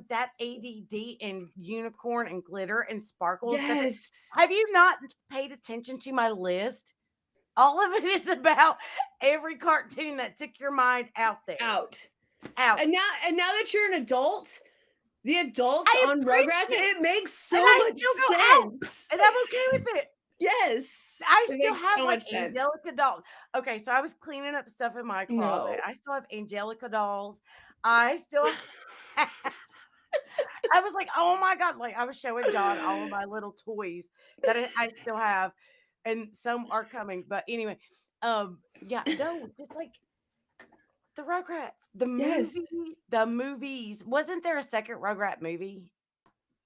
that ADD and unicorn and glitter and sparkles. Yes. Have you not paid attention to my list? All of it is about every cartoon that took your mind out there. Out. Out. And now that you're an adult, the adults I on appreciate Rugrats, it makes so And I much still go out. sense. And I'm okay with it. Yes. I It still makes have so like much sense. Angelica dolls. Okay, so I was cleaning up stuff in my closet. No. I still have Angelica dolls. I still I was like, oh my God. Like I was showing John all of my little toys that I still have, and some are coming. But anyway, yeah, no, just like the Rugrats, the Yes. movie, the movies. Wasn't there a second Rugrat movie?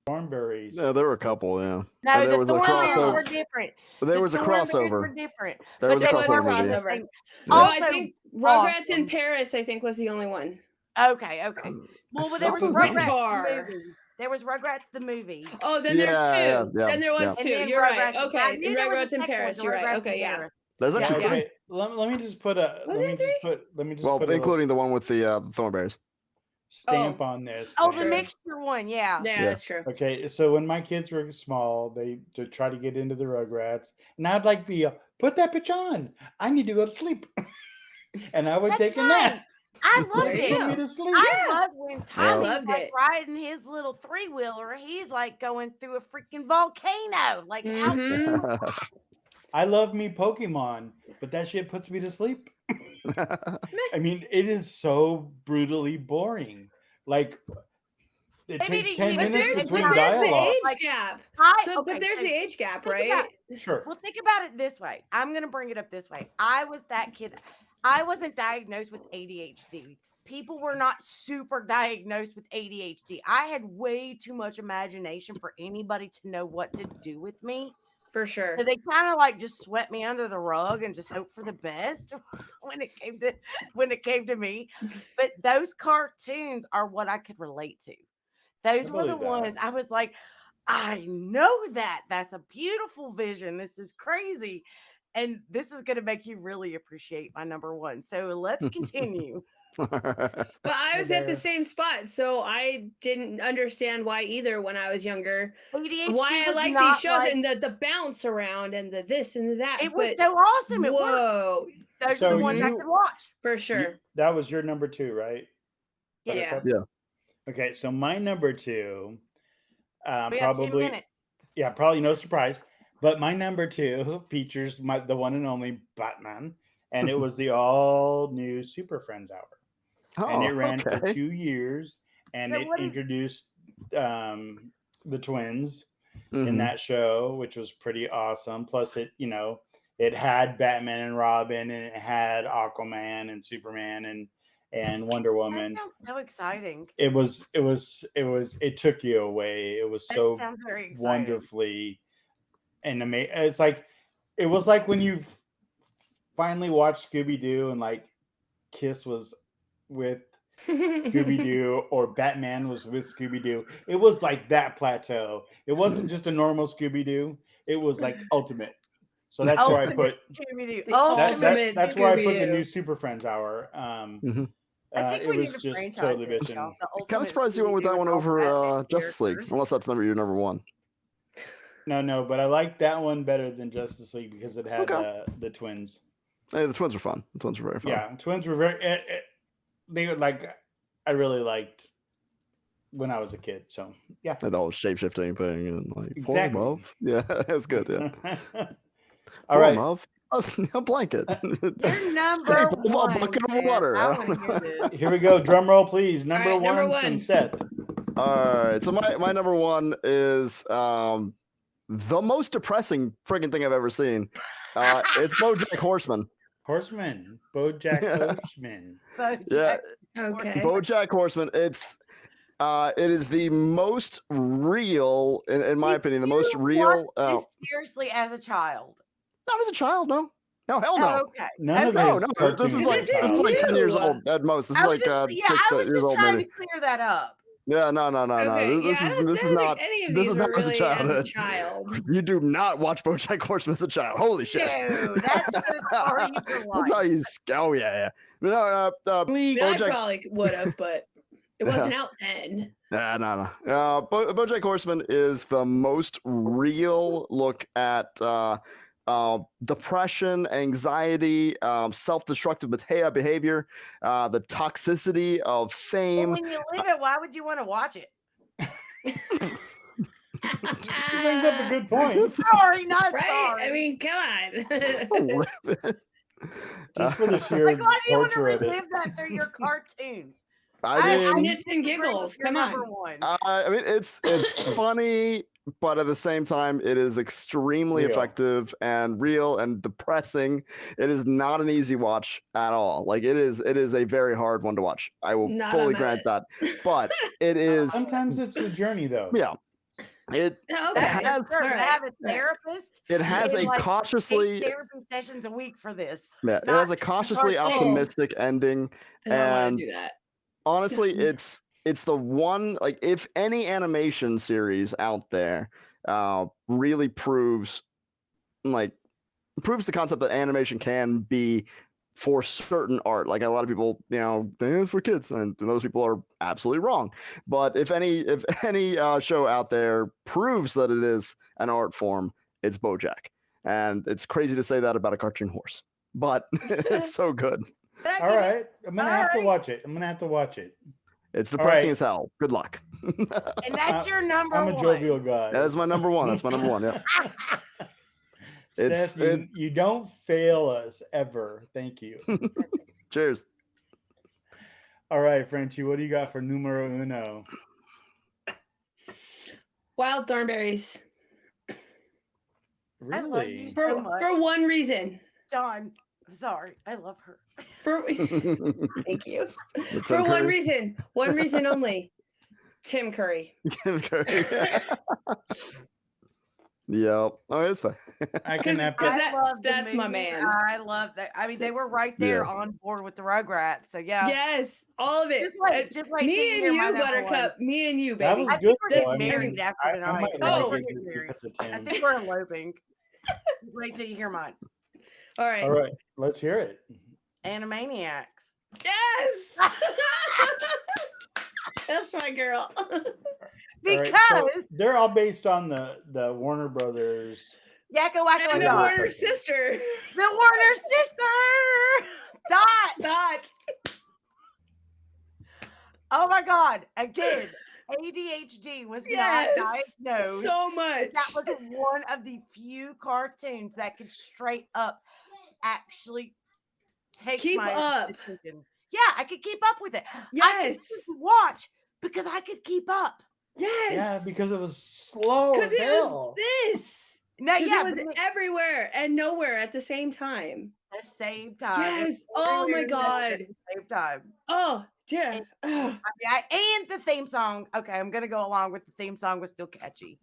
Thornberries. Yeah, there were a couple. Yeah. No, And there the was a Thornberries crossover. were different. There The was a Thornberries crossover. were different. There but was a they was a were crossover. crossover. missing. Yeah. No, Also, I think Rugrats in awesome. Paris, I think, was the only one. Okay. Well, I there was felt Rugrats Reptar. the movie. There was Rugrats the movie. Oh, then there's two. Yeah. Then there was And two. then You're right. Rugrats. I Okay. knew there was a Rugrats in second one, Paris. the You're right. Rugrats Okay, in yeah. Paris. There's Yeah, actually yeah. three. Okay, let me just put a Was let me there just put let me just Well, put a including little the one with the Thornberries. stamp Oh. on this. Oh, thing. the Sure. mixture one, yeah. Yeah, that's true. Okay, so when my kids were small, they to try to get into the Rugrats, and I'd like be put that bitch on. I need to go to sleep, and I would That's take a fine. nap. I There loved you Put it. go. me to sleep. I love when Tommy loved was it. riding his little 3-wheeler. He's like going through a freaking volcano. Like, how Mhm. I love me Pokemon, but that shit puts me to sleep. I mean, it is so brutally boring. Like it Maybe takes to 10 you, But minutes there's it's between not the dialogue. age like, gap. I But there's the age gap, think about- right? Sure. Well, think about it this way. I'm going to bring it up this way. I was that kid. I wasn't diagnosed with ADHD. People were not super diagnosed with ADHD. I had way too much imagination for anybody to know what to do with me. For sure. So they kind of like just swept me under the rug and just hope for the best when it came to me. But those cartoons are what I could relate to. Those were the believe that. ones I was like, I know that. That's a beautiful vision. This is crazy. And this is going to make you really appreciate my number one. So let's continue. But I was at the There. same spot, so I didn't understand why either when I was younger. ADHD Why I was like these not shows like, and the bounce around and the this and that. it was but so awesome. It worked. whoa, Those So are the ones I you- could watch. for sure. That was your number 2, right? Yeah. Yeah. Okay, so my number 2, We got 10 probably minutes. yeah, probably no surprise. But my number 2 features the one and only Batman, and it was the all new Super Friends Hour. And it ran for 2 years, and So it what is- introduced the twins in Mhm. that show, which was pretty awesome. Plus, it had Batman and Robin, and it had Aquaman and Superman and Wonder That Woman. sounds so exciting. It took you away. It was That so sounds very exciting. wonderfully and amazing. It was like when you finally watched Scooby Doo and like Kiss was with Scooby Doo or Batman was with Scooby Doo. It was like that plateau. It wasn't just a normal Scooby Doo. It was like ultimate. So that's where I Ultimate put Scooby-Doo. The Ultimate that's where I put the Scooby-Doo. new Super Friends Hour. Mhm. I think It we was need to just franchise totally this, bitching. y'all. The Kind Ultimate of surprised you went with that Scooby-Doo one and all over Batman Justice League, characters. unless that's your number one. No, but I like that one better than Justice League because it had Okay. the twins. Hey, the twins were fun. The twins were very fun. Yeah, twins were very. They were like, I really liked when I was a kid. So yeah, And the whole shape shifting thing and like Exactly. form of. Yeah, that's good. Yeah. All Form right. of a blanket. You're number Shape of a one. bucket of Seth. water. I want to hear this. Here we go. Drum roll, please. Number, right, number one from one. Seth. All right. So my number one is the most depressing friggin' thing I've ever seen. It's BoJack Horseman. Horseman. BoJack Yeah. Horseman. Yeah, Okay. BoJack Horseman. It is the most real, in my Did opinion, the you most real. watch this seriously as a child? Not as a child, no. No, hell no. Oh, okay. None of Okay. No, his no. cartoons This is as like a This is this is like 10 years new. old at most. This is I was like just, yeah, 6 I was years just old trying maybe. to clear that up. Yeah, no. Okay. This Yeah, I is don't this is think not. any of This these is were not as a really as a childhood. child. You do not watch BoJack Horseman as a child. Holy shit! No, that's gonna scar you for That's how life. you. Oh yeah. No, I mean, I BoJack. probably would have, but it wasn't out then. No. BoJack Horseman is the most real look at depression, anxiety, self-destructive behavior, the toxicity of But fame. when you live it, why would you want to watch it? He brings up a good point. Sorry, not Right? sorry. I mean, come on. Just for the sheer like, why do you want to torture of it. relive that through your cartoons? I mean, Schnitz and giggles. Come on. Number one. I mean, it's funny, but at the same time, it is extremely Real. effective and real and depressing. It is not an easy watch at all. Like it is a very hard one to watch. I will Not fully on my grant list. that. But it is, Sometimes it's the journey, though. yeah. It Okay. has- Sure, All they right. have a All right. therapist. it has and, a like, 8 cautiously therapy sessions a week for this. yeah, it Not has a cautiously cartoon. optimistic ending. I don't want And to do that. honestly, it's the one, like, if any animation series out there really proves the concept that animation can be for certain art. Like, a lot of people, it's for kids, and those people are absolutely wrong. But if any show out there proves that it is an art form, it's BoJack. And it's crazy to say that about a cartoon horse, but it's so good. But I All get it. right, I'm gonna have to watch it. It's depressing right. as hell. Good luck. And that's your number I'm one. a jovial guy. That's my number one. Yeah. Seth, you don't fail us ever. Thank you. Cheers. All right, Frenchie, what do you got for numero uno? Wild thornberries. I love Really? you so much. For one reason. John, I'm sorry. I love her. Thank you. Tim For one Curry. reason. One reason only. Tim Curry. Tim Curry. Yep. Oh, it's fine. I can have to. That- I love the that's my movies. man. I love that. I mean, they were right there on board with the Rugrats. So yeah. Yes, all of it. Just wait till Me you and hear my you, number Buttercup. Me and you, That baby. was I good. think we're though. getting I mean, married after I tonight. might I think like we're it getting married. because of I Tim. think we're eloping. Wait till you hear mine. All right. All right, let's hear it. Animaniacs. Yes. That's my girl. All Because right, so they're all based on the Warner Brothers. Yakko Wacko And the Dot. Warner sister. The Warner sister. Dot. Dot. Oh my God. Again, ADHD was Yes. not diagnosed. So much. That was one of the few cartoons that could straight up actually take Keep my up. attention. Yeah, I could keep up with it. I could Yes. just watch because I could keep up. Yes. Yeah, because it was slow Because as it hell. was this. No, 'Cause yeah, it was but everywhere and nowhere at the same time. at the same time. Yes. Oh my Everywhere God. at the same time. Oh, yeah. Ugh. And the theme song. Okay, I'm gonna go along with the theme song was still catchy.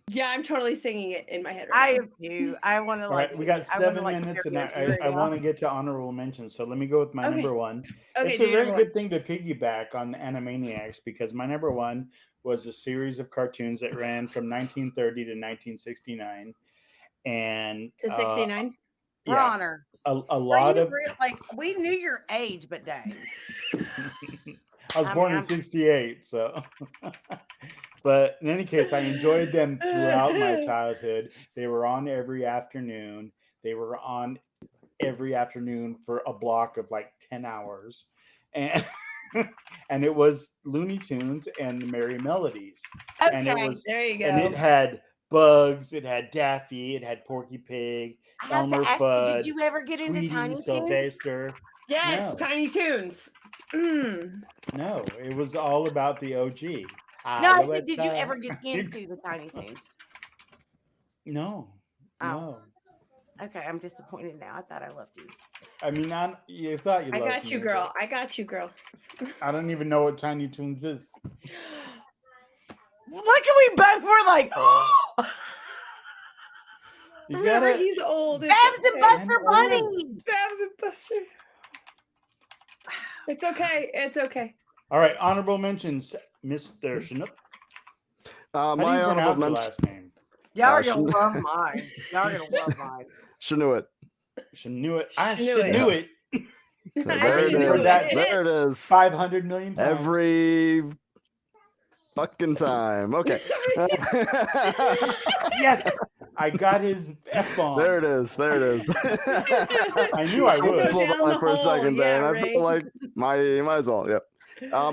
Yeah, I'm totally singing it in my head I right now. am too. I want to All like. right, we got I wanna, 7 like, minutes, and karaoke I right want now. to get to honorable mentions. So let me go with my Okay. number one. Okay, It's do a your very number good thing to piggyback on the Animaniacs because my number one was a series of cartoons that ran from 1930 to 1969, and To 69. For yeah, honor. a Are lot you of. like we knew your age, but dang. I was born in I'm- '68, so. But in any case, I enjoyed them throughout my childhood. They were on every afternoon. They were on every afternoon for a block of like 10 hours. And and it was Looney Tunes and the Merry Melodies. And it Okay. was There you go. and it had Bugs, it had Daffy, it had Porky Pig, I have Elmer to ask you, Fudd, did you ever get into Tweety, Tiny Toons? Sylvester. Yes, No. Tiny Toons. Mm. No, it was all about the OG. No, I said, did you ever get into the Tiny Toons? No, Oh. no. Okay, I'm disappointed now. I thought I loved you. I mean, you thought you I loved got you, me, girl. but I got you, girl. I don't even know what Tiny Toons is. Look at we both were like, oh, You Remember, gotta. he's old. It's Babs and okay. Buster I'm Bunny. old. Babs and Buster. It's okay. It's okay. All right, honorable mentions, Mr. Chinook. How do My you honorable pronounce your mention. last name? Y'all are Gosh. gonna love mine. Y'all are gonna love mine. Shanuit. Knew it. I Knew should it. knew it There it you is. heard that. There it is. 500 million times. Every fucking time. Okay. Yes, I got his F bomb. There it is. There it is. I knew I Go would. down Pulled the for a hole, second there, yeah, and I Ray. feel like might as well. Yep.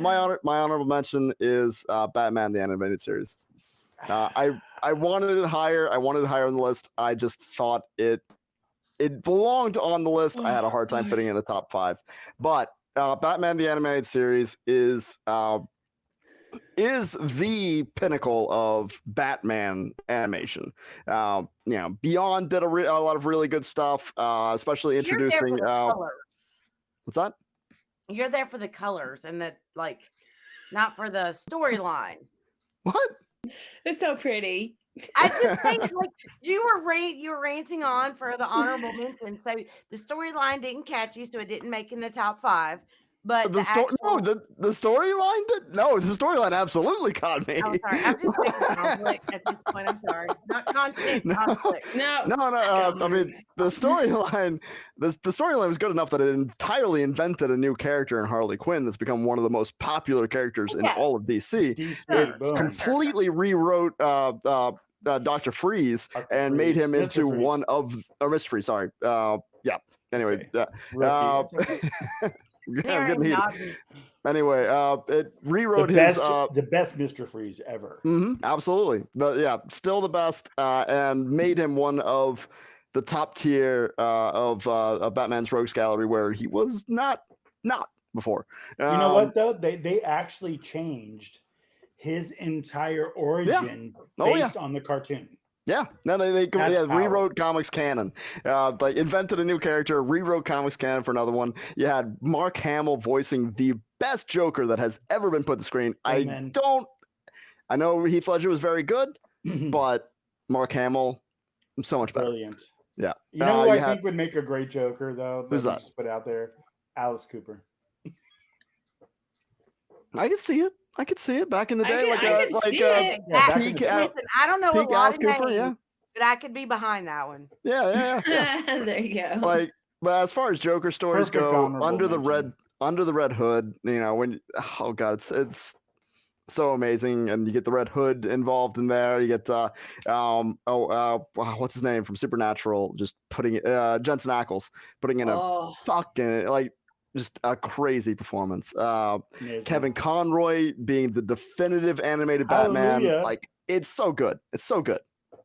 My honorable mention is Batman the Animated Series. I wanted it higher. I wanted it higher on the list. I just thought it belonged on the list. I had a hard time fitting in the top 5. But Batman the Animated Series is the pinnacle of Batman animation. Beyond did a lot of really good stuff, especially introducing. You're there for the colors. What's that? You're there for the colors and the like, not for the storyline. What? It's so pretty. I just think like you were ranting on for the honorable mention. So the storyline didn't catch you, so it didn't make in the top 5. But The story, no, the storyline did no. The storyline absolutely caught me. Oh, sorry. I'm just making conflict at this point. I'm sorry. Not content, No. conflict. No. No. I mean, the storyline, the storyline was good enough that it entirely invented a new character in Harley Quinn that's become one of the most popular characters in Yeah. all of DC. DC, It boom. completely rewrote Dr. Freeze Dr. and made Freeze. him Mr. into Freeze. one of Mr. Freeze. Sorry. Yeah. Anyway, Okay. Rookie. It's okay. I'm There getting ain't heated. nothing. Anyway, it rewrote the his best Mr. Freeze ever. absolutely. Still the best, and made him one of the top tier of Batman's Rogues Gallery, where he was not before. You know what though? They actually changed his entire origin based on the cartoon. Yeah, no, they That's rewrote comics canon. They invented a new character, rewrote comics canon for another one. You had Mark Hamill voicing the best Joker that has ever been put to screen. Amen. I know Heath Ledger was very good, but Mark Hamill, so much better. Brilliant. Yeah. You know who I think would make a great Joker though? Who's that? Just put out there, Alice Cooper. I could see it. I could see it back in the day, Listen, I don't know a lot of names, but I could be behind that one. Yeah. There you go. But as far as Joker stories Perfect go, honorable under the mention. red hood, oh god, it's so amazing, and you get the Red Hood involved in there. You get what's his name from Supernatural, just putting it Jensen Ackles putting in a fucking just a crazy performance. Kevin Conroy being the definitive animated Batman. Hallelujah. It's so good. It's so good.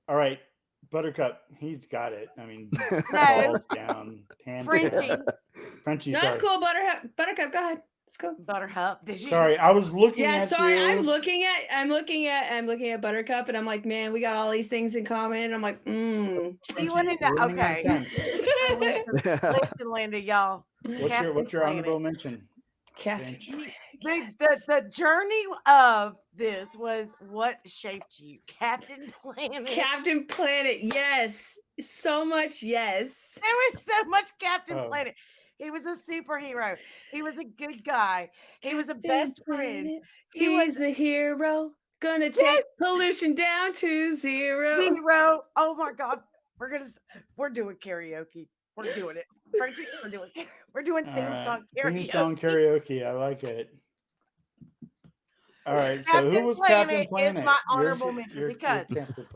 All right, Buttercup, he's got it. I mean, balls down, hands Frenchie. down. Frenchie, No, sorry. it's cool, Buttercup. Go ahead. Let's go. Buttercup. Did you? Sorry, I was looking at sorry. you. I'm looking at Buttercup, and I'm like, man, we got all these things in common. I'm like, You want to know? Okay. Listen, Linda, y'all. What's your honorable mention? Captain Finch? The journey of this was what shaped you, Captain Planet. Captain Planet, yes, so much, yes. There was so much Captain Planet. He was a superhero. He was a good guy. He was a best friend. He was a hero. Gonna take pollution down to zero. Oh my God. We're doing karaoke. We're doing it. We're doing theme song karaoke. Theme song karaoke. I like it. All right. So Captain who was Planet Captain Planet? is my honorable mention because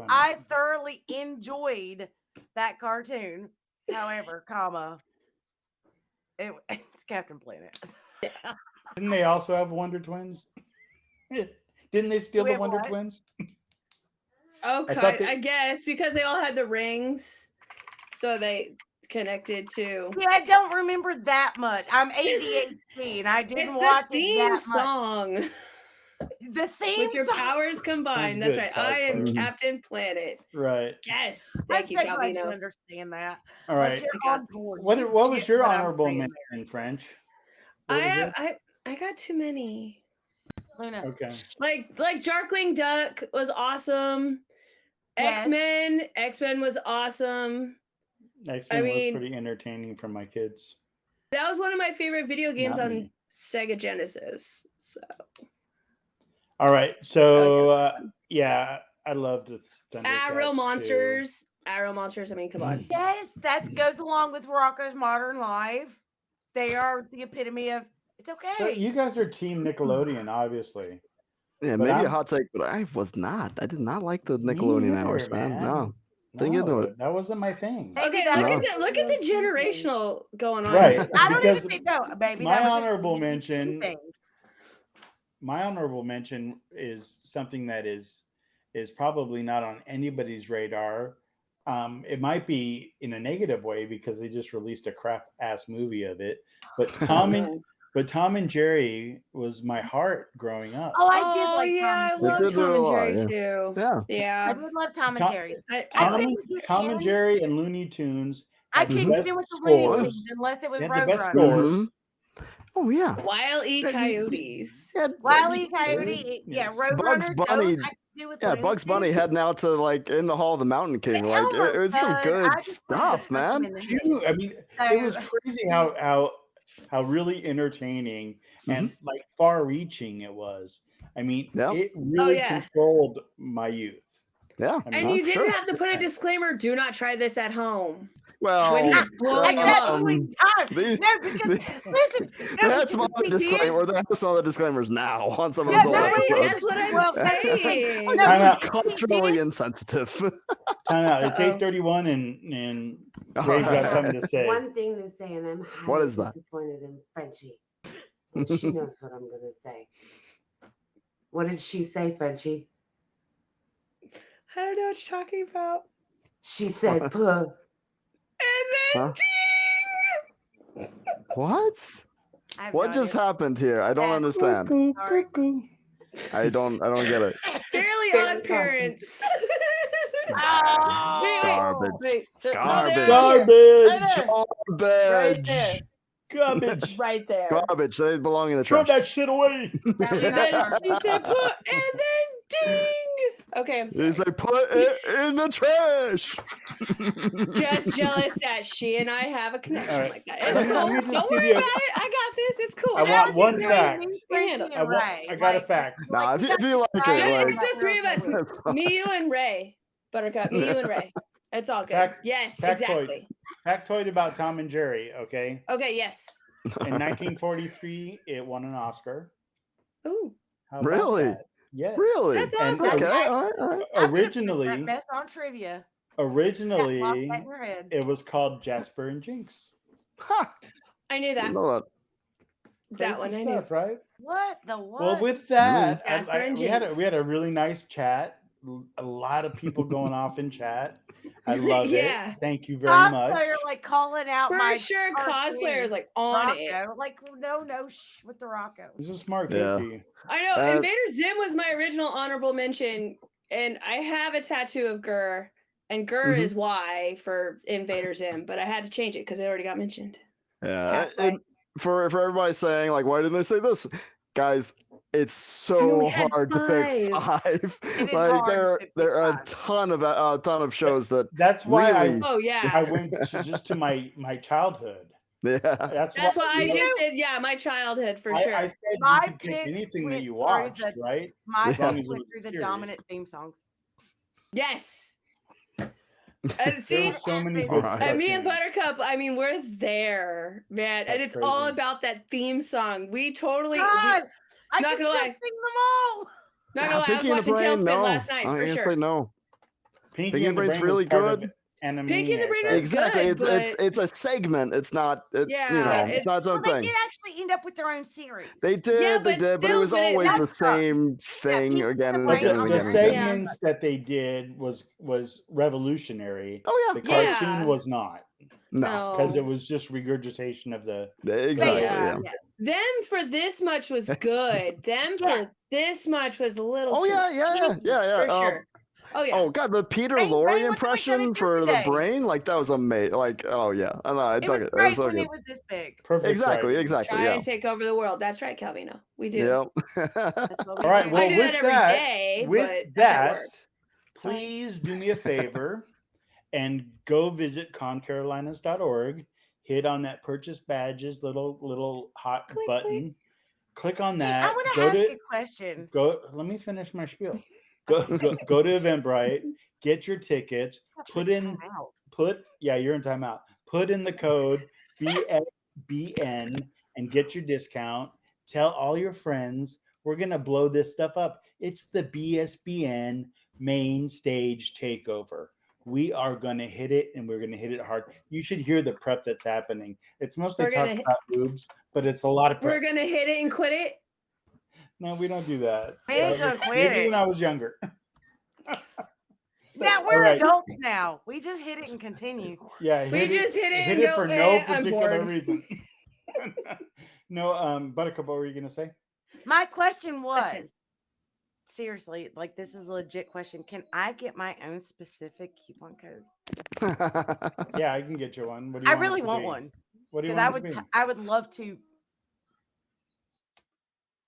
I thoroughly enjoyed that cartoon. However, it's Captain Planet. Didn't they also have Wonder Twins? Didn't they steal the Wonder Twins? Okay, I guess because they all had the rings, so they connected to. Yeah, I don't remember that much. I'm ADHD and I didn't watch the theme song. The theme with your powers combined. That's right. I am Captain Planet. Right. Yes. Thank you, Gabino. I understand that. All right. What was your honorable mention, French? I got too many. Luna. Okay. Like Darkwing Duck was awesome. Yes. X-Men was awesome. X-Men was pretty entertaining for my kids. That was one of my favorite video games on Sega Genesis. So. All right. So I loved the Arrow Monsters. Arrow Monsters. I mean, come on. Yes, that goes along with Rocko's Modern Life. They are the epitome of it's okay. So you guys are Team Nickelodeon, obviously. Yeah, but maybe a hot take, but I was not. I did not like the Nickelodeon hours, man. No. Didn't get into it. That wasn't my thing. Okay, look at the generational going on. Right. I don't even think baby. My honorable mention. My honorable mention is something that is probably not on anybody's radar. It might be in a negative way because they just released a crap ass movie of it. But Tom and Jerry was my heart growing up. Oh, I did like I love Tom and Jerry too. Yeah. I did love Tom and Jerry. Tom and Jerry and Looney Tunes. I couldn't do with the Looney Tunes unless it was Roadrunner. Oh yeah. Wile E. That- Coyotes. Yeah, Wile E. Coyote, yeah, Yes. Roadrunner. Bunny- Those I could do with Yeah, Looney Bugs Bunny Tunes. heading out to like in the Hall of the Mountain King. The Like Elmo it's some Bud, good I just wanted to stuff, punch him man. in the head. Cute. I mean, it was So- crazy how really entertaining and like far-reaching it was. I mean, Yeah. it really yeah. controlled my youth. Yeah. I And mean, you didn't sure. have to put a disclaimer, do not try this at home. Well, When he's I blowing him definitely up. don't. these- No, because listen, no, that's my because we disclaimer. did- That's some of the disclaimers now on some of Yeah, those old no, Right, episodes. that's what I'm Well, saying. Like, No, Time this out. is culturally insensitive. time out. It's Uh-oh. 8:31, and Ray's got something to say. One thing to say, and I'm highly What is that? disappointed in Frenchie. And she knows what I'm gonna say. What did she say, Frenchie? I don't know what you're talking about. She said, "Puh." And then Huh? ding! What? I have What no just idea. happened here? I don't understand. Cuckoo, Sorry. cuckoo. I don't get it. Fairly Fairly Odd Parents. Oh, Garbage. Wait, Garbage. Garbage. Right there. Garbage. Right there. Garbage. They belong in the Throw trash. that shit away. That was She not said, garbage. she said put and then ding. Okay, I'm sorry. He's like, put it in the trash. Just jealous that she and I have a connection All right. like that. Let It's me cool. just Don't give worry you a- about it. I got this. It's cool. I want one Imagine fact. me, Frenchie, handle. and Ray. I got a like, fact. Nah, if you like Yeah, it, it's like the three of us. Me, you, and Ray. Buttercup. Me, you, and Ray. It's all good. Fact- yes, factoid. exactly. Factoid about Tom and Jerry, okay? Okay, yes. In 1943, it won an Oscar. Ooh. How about Really? that? Yes. really? That's And awesome. Okay, all right, all right. I'm gonna put Originally, that mess on trivia. originally, Lock that in your head. it was called Jasper and Jinx. Ha! I knew that. Know that. That Crazy one I knew. stuff, right? What the what? Well, with that, Jasper and we had Jinx. a really nice chat. A lot of people going off in chat. I love Yeah. it. Thank you very much. cosplayer like calling out For my sure, cartoon, cosplayers like on it. Rocco. Like no shh with the Rocco. He's a smart Yeah. cookie. I know. Uh, Invader Zim was my original honorable mention, and I have a tattoo of Gur, and Gur Mhm. is Y for Invader Zim, but I had to change it because it already got mentioned. Yeah. Halfway. And for everybody saying like, why didn't they say this, guys? It's know, so we had hard to pick 5. It is Like hard to pick there are a five. ton of shows that That's why Really? Oh yeah, I went just to my childhood. yeah. That's why I you know, just said yeah, my childhood for I sure. said My you could pick picks anything that went you through watched, the- right? My As long picks as it went was through the serious. dominant theme songs. Yes. And There see, were so many and good Alright. and me and cartoons. Buttercup, I mean, we're there, man, and That's it's all crazy. about that theme song. We totally. God, I not can gonna still lie. sing them all. Not gonna lie, I was Pinky and the watching Brain, Tailspin no. last night I'm for gonna sure. say no. Pinky and the Brain's Brain really was part of good. Animaniacs, Pinky and the Brain right? was Exactly. good, It's a segment. It's not. You Yeah, know, it's not its Well, own they thing. did actually end up with their own series. They did, but but it still, was but it- always the That's tough. same thing Pinky and again the and But Brain again the, and the again and again. segments that they did was revolutionary. Oh The yeah, Yeah. cartoon was not, no, because it was just regurgitation of the. exactly. Yeah. Yeah. Them for this much was good. Them Yeah. for this much was a little. Oh too yeah, yeah. for sure. Oh yeah. Oh god, the Peter Brain, Lorre what are we gonna impression do for today? the brain, like that was amazing. Like, oh yeah, I know, I It dug was it. It was great so when good. it was this big. Perfect. Exactly, writing. exactly. Try Yeah. and take over the world. That's right, Calvino. We do. Yep. That's what we All right. do. Well, I do with that every that, day, with but that's at that, work. Sorry. please do me a favor and go visit concarolinas.org. Hit on that purchase badges little hot Click, button. Click on Hey, that. I want to Go ask to a question. go. Let me finish my spiel. Go to Eventbrite. Get your tickets. Put in. Yeah, you're in timeout. Put in the code BSBN and get your discount. Tell all your friends. We're gonna blow this stuff up. It's the BSBN main stage takeover. We are gonna hit it, and we're gonna hit it hard. You should hear the prep that's happening. It's mostly We're gonna talking about boobs, but it's a lot of We're prep. gonna hit it and quit it. No, we don't do that. We ain't That was gonna quit maybe it. when I was younger. Now All we're right. adults now. We just hit it and continue. Yeah, We just hit it and it go, for no I'm particular bored. reason. No, Buttercup, what were you gonna say? My question was Question. seriously, like this is a legit question. Can I get my own specific coupon code? Yeah, I can get you one. What do you I want it really to want be? one What do you because want it to be? I would love to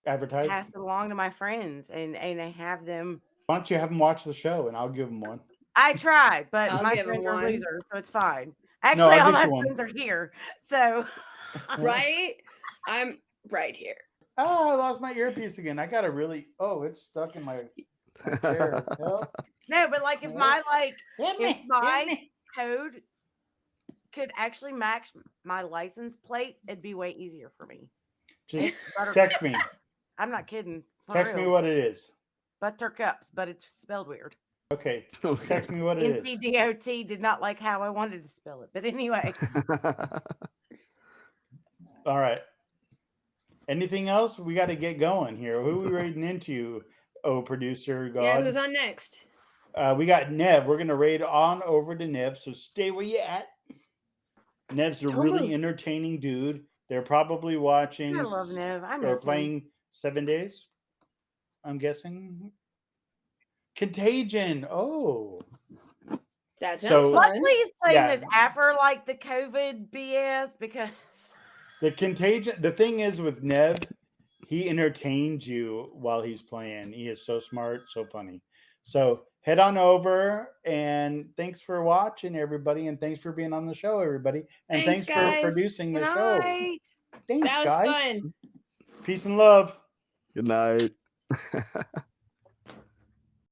advertise? pass it along to my friends and I have them. Why don't you have them watch the show and I'll give them one? I tried, but I'll my give 'em friends are one. losers, so it's fine. Actually, I'll all get my you one. friends are here, so Right? I'm right here. Oh, I lost my earpiece again. I got to really. Oh, it's stuck in my chair. Help. no. But like, if my Hit if me. my Hit me. code could actually match my license plate, it'd be way easier for me. Just It's butter. text me. I'm not kidding. For Text me real. what it is. Buttercups, but it's spelled weird. Okay. Just text me what it is. NCDOT did not like how I wanted to spell it, but anyway. All right. Anything else? We got to get going here. Who are we raiding into? Oh, producer God. Yeah, who's on next? We got Nev. We're gonna raid on over to Nev. So stay where you at. Nev's a Don't really move. entertaining dude. They're probably watching I love Nev. I or miss him. playing 7 days. I'm guessing. Contagion. Oh. That sounds So- fun. Luckily, he's playing Yeah. this after like the COVID BS because The Contagion. The thing is with Nev, he entertains you while he's playing. He is so smart, so funny. So head on over and thanks for watching, everybody, and thanks for being on the show, everybody, and Thanks, thanks for guys. producing the Good show. night. Thanks, That was guys. fun. Peace and love. Good night.